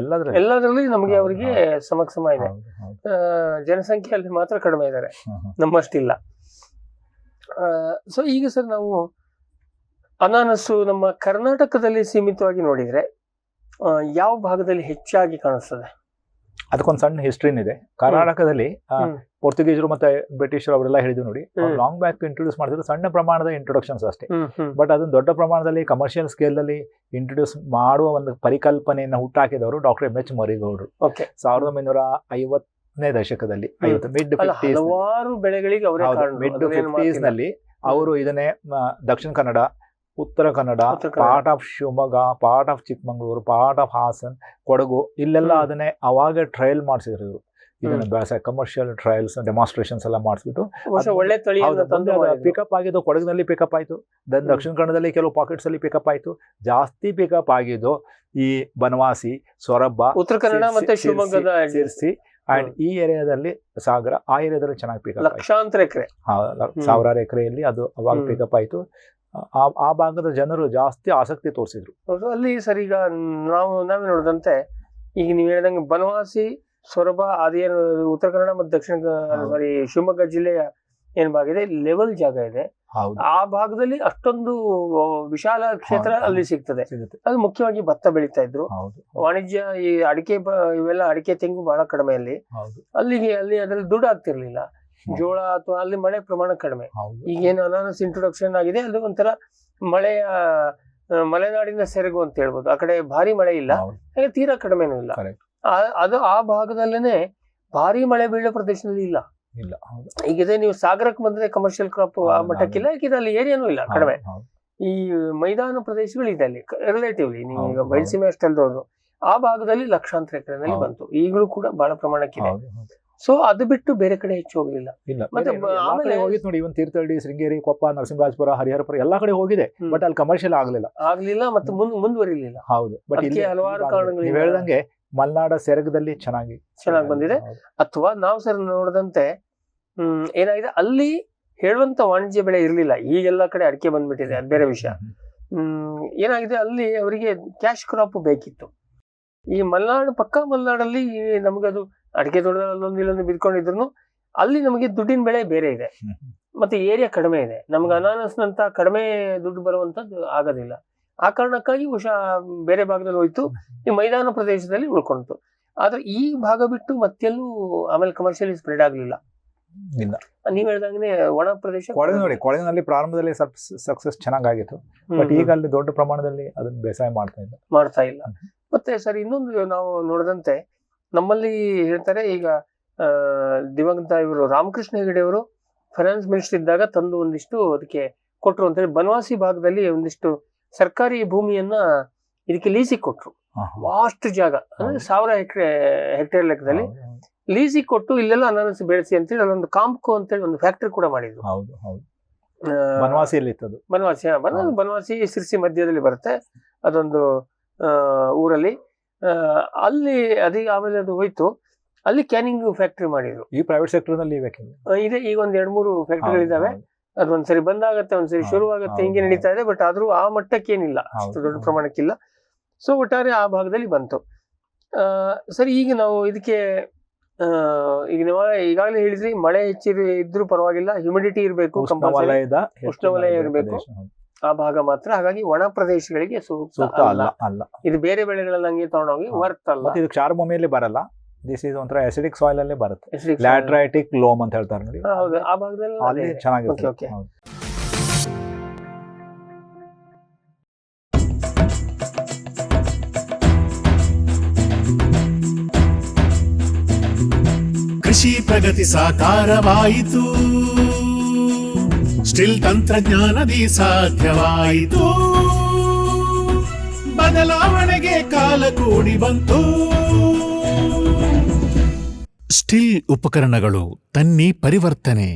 ಎಲ್ಲದರಲ್ಲಿ ನಮಗೆ ಅವರಿಗೆ ಸಮಕ್ಷಮ ಇದೆ. ಜನಸಂಖ್ಯೆಯಲ್ಲಿ ಮಾತ್ರ ಕಡಿಮೆ ಇದ್ದಾರೆ, ನಮ್ಮಷ್ಟಿಲ್ಲ. ಸೊ ಈಗ ಸರ್ ನಾವು ಅನಾನಸ್ಸು ನಮ್ಮ ಕರ್ನಾಟಕದಲ್ಲಿ ಸೀಮಿತವಾಗಿ ನೋಡಿದ್ರೆ ಯಾವ ಭಾಗದಲ್ಲಿ ಹೆಚ್ಚಾಗಿ ಕಾಣಿಸ್ತದೆ? ಅದಕ್ಕೊಂದು ಸಣ್ಣ ಹಿಸ್ಟ್ರಿನಿದೆ. ಕರ್ನಾಟಕದಲ್ಲಿ ಪೋರ್ಚುಗೀಸರು ಮತ್ತೆ ಬ್ರಿಟಿಷರು ಅವರೆಲ್ಲ ಹೇಳಿದ್ರು ನೋಡಿ, ಲಾಂಗ್ ಬ್ಯಾಕ್ ಇಂಟ್ರೊಡ್ಯೂಸ್ ಮಾಡಿದ್ರು ಸಣ್ಣ ಪ್ರಮಾಣದ ಇಂಟ್ರೊಡಕ್ಷನ್ಸ್ ಅಷ್ಟೇ. ಬಟ್ ಅದನ್ನ ದೊಡ್ಡ ಪ್ರಮಾಣದಲ್ಲಿ ಕಮರ್ಷಿಯಲ್ ಸ್ಕೇಲ್ ಅಲ್ಲಿ ಇಂಟ್ರೊಡ್ಯೂಸ್ ಮಾಡುವ ಒಂದು ಪರಿಕಲ್ಪನೆಯನ್ನು ಹುಟ್ಟಾಕಿದವರು ಡಾಕ್ಟರ್ M.H. ಮರಿಗೌಡರು. 1950ನೇ ದಶಕದಲ್ಲಿ, ಮಿಡ್ 50s ನಲ್ಲಿ ಅವರು ಇದನ್ನೇ Dakshina Kannada, Uttara Kannada, part of Shivamogga, part of Chikkamagaluru, part of Hassan, Kodagu, ಇಲ್ಲೆಲ್ಲ ಅದನ್ನೇ ಅವಾಗ ಟ್ರಯಲ್ ಮಾಡಿಸಿದ್ರು ಇವರು. ಇದನ್ನ ಕಮರ್ಷಿಯಲ್ ಟ್ರಯಲ್ಸ್, ಡೆಮಾನ್ಸ್ಟ್ರೇಷನ್ಸ್ ಎಲ್ಲ ಮಾಡಿಸ್ಬಿಟ್ಟು ಪಿಕಪ್ ಆಗಿದ್ದು. ಕೊಡಗಿನಲ್ಲಿ ಪಿಕಪ್ ಆಯ್ತು, ದಕ್ಷಿಣ ಕನ್ನಡದಲ್ಲಿ ಕೆಲವು ಪಾಕೆಟ್ಸ್ ಅಲ್ಲಿ ಪಿಕಪ್ ಆಯ್ತು. ಜಾಸ್ತಿ ಪಿಕಪ್ ಆಗಿದ್ದು ಈ ಬನವಾಸಿ, ಸೊರಬ, ಉತ್ತರ ಕನ್ನಡ ಮತ್ತೆ ಶಿವಮೊಗ್ಗದ ಸಿರ್ಸಿ ಅಂಡ್ ಈ ಏರಿಯಾದಲ್ಲಿ ಸಾಗರ, ಆ ಏರಿಯಾದಲ್ಲಿ ಚೆನ್ನಾಗಿ ಪಿಕಪ್, ಲಕ್ಷಾಂತರ ಎಕರೆ, ಸಾವಿರಾರು ಎಕರೆಯಲ್ಲಿ ಅದು ಅವಾಗ ಪಿಕಪ್ ಆಯ್ತು. ಆ ಭಾಗದ ಜನರು ಜಾಸ್ತಿ ಆಸಕ್ತಿ ತೋರಿಸಿದ್ರು ಅಲ್ಲಿ. ಸರ್ ಈಗ ನಾವೇ ನೋಡಿದಂತೆ, ಈಗ ನೀವು ಹೇಳಿದಂಗೆ ಬನವಾಸಿ, ಸೊರಬ ಅದೇನು ಉತ್ತರ ಕನ್ನಡ ಮತ್ತು ದಕ್ಷಿಣ ಸಾರಿ ಶಿವಮೊಗ್ಗ ಜಿಲ್ಲೆಯ ಏನ್ ಭಾಗ ಇದೆ, ಲೆವೆಲ್ ಜಾಗ ಇದೆ. ಆ ಭಾಗದಲ್ಲಿ ಅಷ್ಟೊಂದು ವಿಶಾಲ ಕ್ಷೇತ್ರ ಅಲ್ಲಿ ಸಿಗ್ತದೆ. ಅದು ಮುಖ್ಯವಾಗಿ ಭತ್ತ ಬೆಳೀತಾ ಇದ್ರು. ವಾಣಿಜ್ಯ ಈ ಅಡಿಕೆ ಇವೆಲ್ಲ ಅಡಿಕೆ ತೆಂಗು ಬಹಳ ಕಡಿಮೆ ಅಲ್ಲಿ. ಅಲ್ಲಿ ಅದ್ರಲ್ಲಿ ದುಡ್ಡು ಆಗ್ತಿರ್ಲಿಲ್ಲ. ಜೋಳ ಅಥವಾ ಅಲ್ಲಿ ಮಳೆ ಪ್ರಮಾಣ ಕಡಿಮೆ. ಈಗೇನು ಅನಾನಸ್ ಇಂಟ್ರೊಡಕ್ಷನ್ ಆಗಿದೆ, ಅದು ಒಂಥರ ಮಳೆಯ ಮಲೆನಾಡಿನ ಸೆರಗು ಅಂತ ಹೇಳ್ಬೋದು. ಆ ಕಡೆ ಭಾರಿ ಮಳೆ ಇಲ್ಲ, ಹಾಗೆ ತೀರಾ ಕಡಿಮೆನೂ ಇಲ್ಲ. ಅದು ಆ ಭಾಗದಲ್ಲೇನೆ ಭಾರಿ ಮಳೆ ಬೀಳೋ ಪ್ರದೇಶದಲ್ಲಿ ಇಲ್ಲ. ಈಗಿದೆ ನೀವು ಸಾಗರಕ್ಕೆ ಬಂದ್ರೆ ಕಮರ್ಷಿಯಲ್ ಕ್ರಾಪ್ ಆ ಮಟ್ಟಕ್ಕಿಲ್ಲ, ಯಾಕಂದ್ರೆ ಅಲ್ಲಿ ಏರಿಯಾನೂ ಇಲ್ಲ, ಕಡಿಮೆ. ಈ ಮೈದಾನ ಪ್ರದೇಶಗಳು ಇದೆ ಅಲ್ಲಿ ರಿಲೇಟಿವ್ಲಿ. ನೀವು ಈಗ ಬಯಲುಸೀಮೆ ಅಷ್ಟಲ್ದೋದು ಆ ಭಾಗದಲ್ಲಿ ಲಕ್ಷಾಂತರ ಎಕರೆನಲ್ಲಿ ಬಂತು. ಈಗಲೂ ಕೂಡ ಬಹಳ ಪ್ರಮಾಣಕ್ಕಿದೆ. ಸೊ ಅದು ಬಿಟ್ಟು ಬೇರೆ ಕಡೆ ಹೆಚ್ಚು ಹೋಗ್ಲಿಲ್ಲ. ಮತ್ತೆ ಆಮೇಲೆ ಹೋಗಿತ್ತು ನೋಡಿ, ಇವನ್ ತೀರ್ಥಹಳ್ಳಿ, ಶೃಂಗೇರಿ, ಕೊಪ್ಪ, ನರಸಿಂಹರಾಜಪುರ, ಹರಿಹರಪುರ ಎಲ್ಲಾ ಕಡೆ ಹೋಗಿದೆ. ಬಟ್ ಅಲ್ಲಿ ಕಮರ್ಷಿಯಲ್ ಆಗ್ಲಿಲ್ಲ ಮತ್ತೆ ಮುಂದುವರಿಲಿಲ್ಲ. ಹೌದು, ಬಟ್ ಇಲ್ಲಿ ಹಲವಾರು ಕಾರಣಗಳು ನೀವು ಹೇಳ್ದಂಗೆ ಮಲೆನಾಡ ಸೆರಗದಲ್ಲಿ ಚೆನ್ನಾಗಿ ಬಂದಿದೆ. ಅಥವಾ ನಾವು ಸರ್ ನೋಡಿದಂತೆ ಏನಾಗಿದೆ, ಅಲ್ಲಿ ಹೇಳುವಂತ ವಾಣಿಜ್ಯ ಬೆಳೆ ಇರ್ಲಿಲ್ಲ. ಈಗೆಲ್ಲಾ ಕಡೆ ಅಡಿಕೆ ಬಂದ್ಬಿಟ್ಟಿದೆ, ಅದು ಬೇರೆ ವಿಷಯ. ಏನಾಗಿದೆ, ಅಲ್ಲಿ ಅವರಿಗೆ ಕ್ಯಾಶ್ ಕ್ರಾಪ್ ಬೇಕಿತ್ತು. ಈ ಮಲೆನಾಡು ಪಕ್ಕ ಮಲೆನಾಡಲ್ಲಿ ನಮಗದು ಅಡಿಕೆ ತೋಟದಲ್ಲಿ ಅಲ್ಲೊಂದು ಇಲ್ಲೊಂದು ಬಿದ್ಕೊಂಡಿದ್ರು ಅಲ್ಲಿ ನಮಗೆ ದುಡ್ಡಿನ ಬೆಳೆ ಬೇರೆ ಇದೆ, ಮತ್ತೆ ಏರಿಯಾ ಕಡಿಮೆ ಇದೆ. ನಮ್ಗೆ ಅನಾನಸ್ನಂತ ಕಡಿಮೆ ದುಡ್ಡು ಬರುವಂತದ್ದು ಆಗೋದಿಲ್ಲ. ಆ ಕಾರಣಕ್ಕಾಗಿ ಬೇರೆ ಭಾಗದಲ್ಲಿ ಹೋಯ್ತು, ಈ ಮೈದಾನ ಪ್ರದೇಶದಲ್ಲಿ ಉಳ್ಕೊಂತು. ಆದ್ರೆ ಈ ಭಾಗ ಬಿಟ್ಟು ಮತ್ತೆಲ್ಲೂ ಆಮೇಲೆ ಕಮರ್ಷಿಯಲಿ ಸ್ಪ್ರೆಡ್ ಆಗ್ಲಿಲ್ಲ. ನೀವ್ ಹೇಳ್ದಂಗೆ ಒಣ ಪ್ರದೇಶ ನೋಡಿ, ಕೊಡಗಿನಲ್ಲಿ ಪ್ರಾರಂಭದಲ್ಲಿ ಸ್ವಲ್ಪ ಸಕ್ಸಸ್ ಚೆನ್ನಾಗಿತ್ತು. ಬಟ್ ಈಗ ಅಲ್ಲಿ ದೊಡ್ಡ ಪ್ರಮಾಣದಲ್ಲಿ ಅದನ್ನ ಬೇಸಾಯ ಮಾಡ್ತಾ ಇಲ್ಲ. ಮತ್ತೆ ಸರ್ ಇನ್ನೊಂದು ನಾವು ನೋಡಿದಂತೆ ನಮ್ಮಲ್ಲಿ ಹೇಳ್ತಾರೆ, ಈಗ ದಿವಂಗತ ಇವರು ರಾಮಕೃಷ್ಣ ಹೆಗಡೆ ಅವರು ಫೈನಾನ್ಸ್ ಮಿನಿಸ್ಟರ್ ಇದ್ದಾಗ ತಂದು ಒಂದಿಷ್ಟು ಅದಕ್ಕೆ ಕೊಟ್ರು ಅಂತ ಹೇಳಿ, ಬನವಾಸಿ ಭಾಗದಲ್ಲಿ ಒಂದಿಷ್ಟು ಸರ್ಕಾರಿ ಭೂಮಿಯನ್ನ ಇದಕ್ಕೆ ಲೀಸಿಗೆ ಕೊಟ್ರು. ವಾಸ್ಟ್ ಜಾಗ ಅಂದ್ರೆ 1000 ಹೆಕ್ಟೇರ್ ಲೆಕ್ಕದಲ್ಲಿ ಲೀಸಿಗೆ ಕೊಟ್ಟು ಇಲ್ಲೆಲ್ಲ ಅನಾನಸ್ ಬೆಳೆಸಿ ಅಂತೇಳಿ ಅಲ್ಲೊಂದು ಕಾಂಪ್ಕೋ ಅಂತೇಳಿ ಒಂದು ಫ್ಯಾಕ್ಟರಿ ಕೂಡ ಮಾಡಿದ್ರು. ಬನವಾಸಿ ಸಿರ್ಸಿ ಮಧ್ಯದಲ್ಲಿ ಬರುತ್ತೆ ಅದೊಂದು ಊರಲ್ಲಿ. ಅಲ್ಲಿ ಆಮೇಲೆ ಅದು ಹೋಯ್ತು, ಅಲ್ಲಿ ಕ್ಯಾನಿಂಗ್ ಫ್ಯಾಕ್ಟರಿ ಮಾಡಿದ್ರು. ಈ ಪ್ರೈವೇಟ್ ಸೆಕ್ಟರ್ ನಲ್ಲಿ ಇದೆ, ಈಗ ಒಂದ್ 2-3 ಫ್ಯಾಕ್ಟರಿಗಳಿದಾವೆ. ಅದೊಂದ್ಸರಿ ಬಂದಾಗತ್ತೆ, ಒಂದ್ಸರಿ ಶುರುವಾಗತ್ತೆ, ಹಿಂಗೆ ನಡೀತಾ ಇದೆ. ಬಟ್ ಆದ್ರೂ ಆ ಮಟ್ಟಕ್ಕೇನಿಲ್ಲ, ಅಷ್ಟು ದೊಡ್ಡ ಪ್ರಮಾಣಕ್ಕಿಲ್ಲ. ಸೊ ಒಟ್ಟಾರೆ ಆ ಭಾಗದಲ್ಲಿ ಬಂತು. ಸರಿ, ಈಗ ನಾವು ಇದಕ್ಕೆ ಈಗ ನೀವು ಈಗಾಗಲೇ ಹೇಳಿದ್ರಿ, ಮಳೆ ಇದ್ರೂ ಪರವಾಗಿಲ್ಲ, ಹ್ಯುಮಿಡಿಟಿ ಇರಬೇಕು, ಉಷ್ಣವಲಯ ಇರಬೇಕು, ಆ ಭಾಗ ಮಾತ್ರ. ಹಾಗಾಗಿ ಒಣ ಪ್ರದೇಶಗಳಿಗೆ ಸೂಕ್ತ ಅಲ್ಲ. ಇದು ಬೇರೆ ಬೆಳೆಗಳಲ್ಲಿ ಹಂಗೆ ತಗೊಂಡೋಗಿ ವರ್ತ್ ಅಲ್ಲ. ಇದು ಕ್ಷಾರ ಭೂಮಿಯಲ್ಲಿ ಬರಲ್ಲ. ದಿಸ್ ಇಸ್ ಒಂಥರ ಅಸಿಡಿಕ್ ಸಾಯಿಲ್ ಅಲ್ಲೇ ಬರುತ್ತೆ. ಲ್ಯಾಟ್ರೈಟಿಕ್ ಲೋಮ್ ಅಂತ ಹೇಳ್ತಾರೆ ನೋಡಿ, ಆ ಭಾಗದಲ್ಲಿ ಅಲ್ಲಿ ಚೆನ್ನಾಗಿರುತ್ತೆ. ಕೃಷಿ ಪ್ರಗತಿ ಸಾಕಾರವಾಯಿತು, ಸ್ಟಿಲ್ ತಂತ್ರಜ್ಞಾನದಿ ಸಾಧ್ಯವಾಯಿತು, ಬದಲಾವಣೆಗೆ ಕಾಲ ಕೂಡಿ ಬಂತು. ಸ್ಟಿಲ್ ಉಪಕರಣಗಳು ತನ್ನಿ ಪರಿವರ್ತನೆ.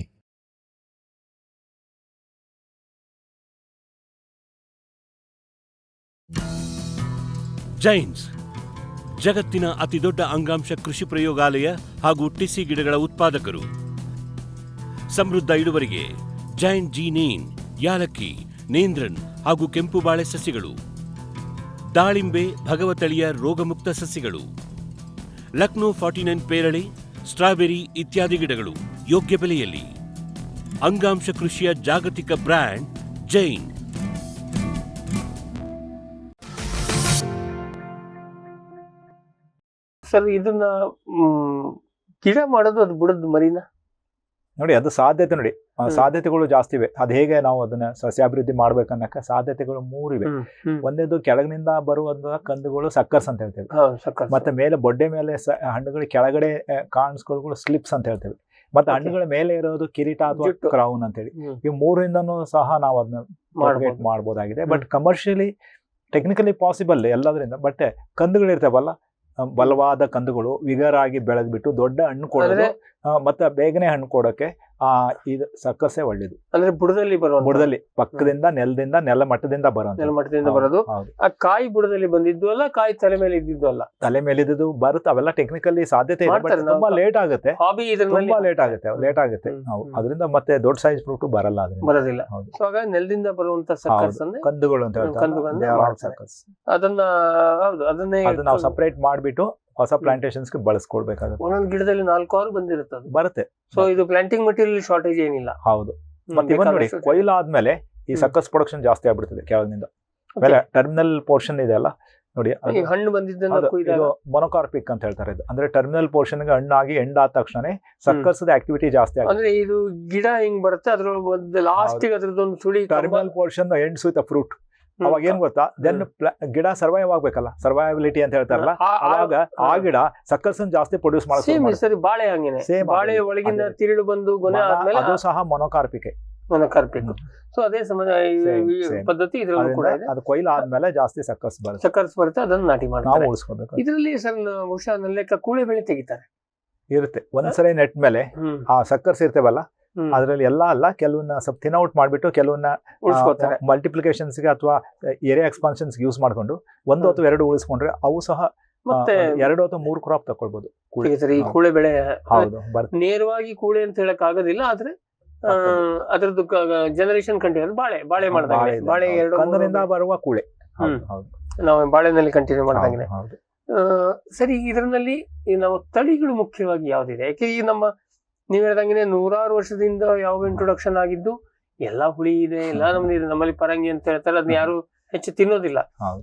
ಜೈನ್ಸ್ ಜಗತ್ತಿನ ಅತಿದೊಡ್ಡ ಅಂಗಾಂಶ ಕೃಷಿ ಪ್ರಯೋಗಾಲಯ ಹಾಗೂ ಟಿಸಿ ಗಿಡಗಳ ಉತ್ಪಾದಕರು. ಸಮೃದ್ಧ ಇಳುವರಿಗೆ ಜೈನ್ ಜೀನೇನ್, ಯಾಲಕ್ಕಿ, ನೇಂದ್ರನ್ ಹಾಗೂ ಕೆಂಪು ಬಾಳೆ ಸಸಿಗಳು, ದಾಳಿಂಬೆ, ಭಗವತಳಿಯ ರೋಗಮುಕ್ತ ಸಸಿಗಳು, ಲಕ್ನೋ 49 ಪೇರಳೆ, ಸ್ಟ್ರಾಬೆರಿ ಇತ್ಯಾದಿ ಗಿಡಗಳು ಯೋಗ್ಯ ಬೆಲೆಯಲ್ಲಿ. ಅಂಗಾಂಶ ಕೃಷಿಯ ಜಾಗತಿಕ ಬ್ರ್ಯಾಂಡ್ ಜೈನ್. ಸರ್, ಇದನ್ನ ಗಿಡ ಮಾಡೋದು, ಅದು ಬುಡದ ಮರಿನ ನೋಡಿ, ಅದು ಸಾಧ್ಯತೆ ನೋಡಿ, ಸಾಧ್ಯತೆಗಳು ಜಾಸ್ತಿ ಇವೆ. ಅದು ಹೇಗೆ ನಾವು ಅದನ್ನ ಸಸ್ಯಾಭಿವೃದ್ಧಿ ಮಾಡ್ಬೇಕನ್ನಕ ಸಾಧ್ಯತೆಗಳು 3 ಇವೆ. ಒಂದೇದು ಕೆಳಗಿನಿಂದ ಬರುವಂತಹ ಕಂದುಗಳು ಸಕ್ಕರ್ಸ್ ಅಂತ ಹೇಳ್ತೇವೆ. ಮತ್ತೆ ಮೇಲೆ ಬೊಡ್ಡೆ ಮೇಲೆ ಹಣ್ಣುಗಳು ಕೆಳಗಡೆ ಕಾಣಿಸ್ಕೊಳ್ಳುಗಳು ಸ್ಲಿಪ್ಸ್ ಅಂತ ಹೇಳ್ತೇವೆ. ಮತ್ತೆ ಹಣ್ಣುಗಳ ಮೇಲೆ ಇರೋದು ಕಿರೀಟ ಅಥವಾ ಕ್ರೌನ್ ಅಂತ ಹೇಳಿ. ಈ 3ರಿಂದನೂ ಸಹ ನಾವು ಅದನ್ನ ಮಾಡ್ಬೋದಾಗಿದೆ. ಬಟ್ ಕಮರ್ಷಿಯಲಿ ಟೆಕ್ನಿಕಲಿ ಪಾಸಿಬಲ್ ಎಲ್ಲದರಿಂದ. ಬಟ್ ಕಂದುಗಳು ಇರ್ತೇವಲ್ಲ, ಬಲವಾದ ಕಂದುಗಳು ವಿಗರ್ ಆಗಿ ಬೆಳೆದ್ಬಿಟ್ಟು ದೊಡ್ಡ ಹಣ್ಣು ಕೊಡೋದು, ಮತ್ತೆ ಬೇಗನೆ ಹಣ್ಣು ಕೊಡೋಕೆ ಇದು ಸಕ್ಕಸೆ ಒಳ್ಳೇದು. ಅಂದ್ರೆ ಬುಡದಲ್ಲಿ ಪಕ್ಕದಿಂದ ನೆಲ ಮಟ್ಟದಿಂದ ಬರೋದು. ಆ ಕಾಯಿ ಬುಡದಲ್ಲಿ ಬಂದಿದ್ದು ಅಲ್ಲ, ಕಾಯಿ ತಲೆ ಮೇಲೆ ಇದ್ದಿದ್ದು ಅಲ್ಲ. ತಲೆ ಮೇಲೆ ಇದ್ದು ಬರುತ್ತೆ. ಅವೆಲ್ಲ ಟೆಕ್ನಿಕಲಿ ಸಾಧ್ಯತೆ ಇದೆ, ತುಂಬಾ ಲೇಟ್ ಆಗುತ್ತೆ. ತುಂಬಾ ಲೇಟ್ ಆಗುತ್ತೆ. ಅದರಿಂದ ಮತ್ತೆ ದೊಡ್ಡ ಸೈಜ್ ಫ್ರೂಟ್ ಬರೋದಿಲ್ಲ. ಸೊ ಹಾಗಾಗಿ ನೆಲದಿಂದ ಬರುವಂತ ಸಕ್ಕರ್ಸ್ ಕಂದುಗಳು ಅಂತ ಹೇಳ್ತಾರೆ. ಅದನ್ನ ನಾವು ಸಪರೇಟ್ ಮಾಡ್ಬಿಟ್ಟು ಹೊಸ ಪ್ಲಾಂಟೇಶನ್ಸ್ಗೆ ಬಳಸ್ಕೊಳ್ಬೇಕಾಗುತ್ತೆ. ಒಂದೊಂದು ಗಿಡದಲ್ಲಿ 4-6 ಬಂದಿರುತ್ತೆ ಅದು. ಬರುತ್ತೆ. ಸೊ ಇದು ಪ್ಲಾಂಟಿಂಗ್ ಮೆಟೀರಿಯಲ್ ಶಾರ್ಟೇಜ್ ಏನಿಲ್ಲ. ಹೌದು. ಮತ್ತೆ ಇವನ್ ನೋಡಿ ಕೊಯ್ಲಾದ್ಮೇಲೆ ಈ ಸಕ್ಕಸ್ ಪ್ರೊಡಕ್ಷನ್ ಜಾಸ್ತಿ ಆಗ್ಬಿಡ್ತದೆ ಕೆಳಗಿನಿಂದ. ಆಮೇಲೆ ಟರ್ಮಿನಲ್ ಪೋರ್ಷನ್ ಇದೆ ಅಲ್ಲ ನೋಡಿ, ಹಣ್ಣು ಬಂದಿದ್ದನ್ನ ಇದು ಮೊನೊಕಾರ್ಪಿಕ್ ಅಂತ ಹೇಳ್ತಾರೆ. ಇದು ಅಂದ್ರೆ ಟರ್ಮಿನಲ್ ಪೋರ್ಷನ್ ಗೆ ಹಣ್ಣಾಗಿ ಎಂಡ್ ಆದ ತಕ್ಷಣ ಸಕ್ಕರ್ಸದ ಆಕ್ಟಿವಿಟಿ ಜಾಸ್ತಿ ಆಗುತ್ತೆ. ಅಂದ್ರೆ ಇದು ಗಿಡ ಹಿಂಗ್ ಬರುತ್ತೆ, ಅದ್ರ ಲಾಸ್ಟ್ ಗೆ ಅದ್ರದ್ದೊಂದು ಸುಳಿ terminal portion ends with a fruit. ಅವಾಗ ಏನ್ ಗೊತ್ತಾ, ದೆನ್ ಗಿಡ ಸರ್ವೈವ್ ಆಗ್ಬೇಕಲ್ಲ, ಸರ್ವೈವಬಿಲಿಟಿ ಅಂತ ಹೇಳ್ತಾರಲ್ಲ, ಅವಾಗ ಆ ಗಿಡ ಸಕ್ಕರ್ಸ್ ಜಾಸ್ತಿ ಪ್ರೊಡ್ಯೂಸ್ ಮಾಡುತ್ತೆ. ಸರಿ, ಬಾಳೆ ಹಂಗೇನೆ, ಬಾಳೆ ಒಳಗಿನ ತಿರುಳು ಬಂದು ಗೊನೆ ಆದ್ಮೇಲೆ ಅದು ಸಹ ಮೊನೊಕಾರ್ಪಿಕ್. ಸೊ ಅದೇ ಪದ್ಧತಿ ಇದ್ರಲ್ಲೂ ಕೂಡ ಇದೆ. ಅದು ಕೊಯ್ಲು ಆದ್ಮೇಲೆ ಜಾಸ್ತಿ ಸಕ್ಕರ್ಸ್ ಬರುತ್ತೆ, ಅದನ್ನ ನಾಟಿ ಮಾಡ್ತಾರೆ. ನಾವು ಉಳಿಸ್ಕೋಬೇಕು. ಇದರಲ್ಲಿ ಸರ್ ಬಹುಶಃ ಲೆಕ್ಕ ಕೂಳೆ ಬೆಳೆ ತೆಗಿತಾರೆ ಇರುತ್ತೆ. ಒಂದ್ಸರಿ ನೆಟ್ ಮೇಲೆ ಆ ಸಕ್ಕರ್ಸ್ ಇರ್ತೇವಲ್ಲ, ಅದ್ರಲ್ಲಿ ಎಲ್ಲ ಅಲ್ಲ, ಕೆಲವನ್ನ ಸ್ವಲ್ಪ ಥಿನ್ ಔಟ್ ಮಾಡ್ಬಿಟ್ಟು ಕೆಲವನ್ನ ಮಲ್ಟಿಪ್ಲಿಕೇಶನ್ಸ್ ಗೆ ಅಥವಾ ಏರಿಯಾ ಎಕ್ಸ್ಪಾನ್ಷನ್ಸ್ ಯೂಸ್ ಮಾಡ್ಕೊಂಡು 1 ಅಥವಾ 2 ಉಳಿಸ್ಕೊಂಡ್ರೆ ಅವು ಸಹ ಮತ್ತೆ 2 ಅಥವಾ 3 ಕ್ರಾಪ್ ತಕೊಳ್ಬಹುದು. ಈ ಕೂಳೆ ಬೆಳೆ ಹೌದು, ನೇರವಾಗಿ ಕೂಳೆ ಅಂತ ಹೇಳಕ್ ಆಗೋದಿಲ್ಲ, ಆದ್ರೆ ಅದ್ರದ್ದು ಜನರೇಷನ್ ಕಂಟಿನ್ಯೂ ಬಾಳೆ ಮಾಡಿದಾಗ ಬಾಳೆ 2 ಬರುವ ಕೂಳೆ ನಾವು ಬಾಳೆನಲ್ಲಿ ಕಂಟಿನ್ಯೂ ಮಾಡಿದಂಗೆ. ಸರಿ, ಇದರಲ್ಲಿ ನಾವು ತಳಿಗಳು ಮುಖ್ಯವಾಗಿ ಯಾವ್ದಿದೆ? ಯಾಕೆ ಈ ನೀವ್ ಹೇಳ್ದಂಗೆ 100 ವರ್ಷದಿಂದ ಯಾವ ಇಂಟ್ರೊಡಕ್ಷನ್ ಆಗಿದ್ದು ಎಲ್ಲಾ ಹುಳಿ ಇದೆ, ಎಲ್ಲಾ ನಮ್ಮಲ್ಲಿ ಪರಂಗಿ ಅಂತ ಹೇಳ್ತಾರೆ, ಅದನ್ನ ಯಾರು ಹೆಚ್ಚು ತಿನ್ನೋದಿಲ್ಲ.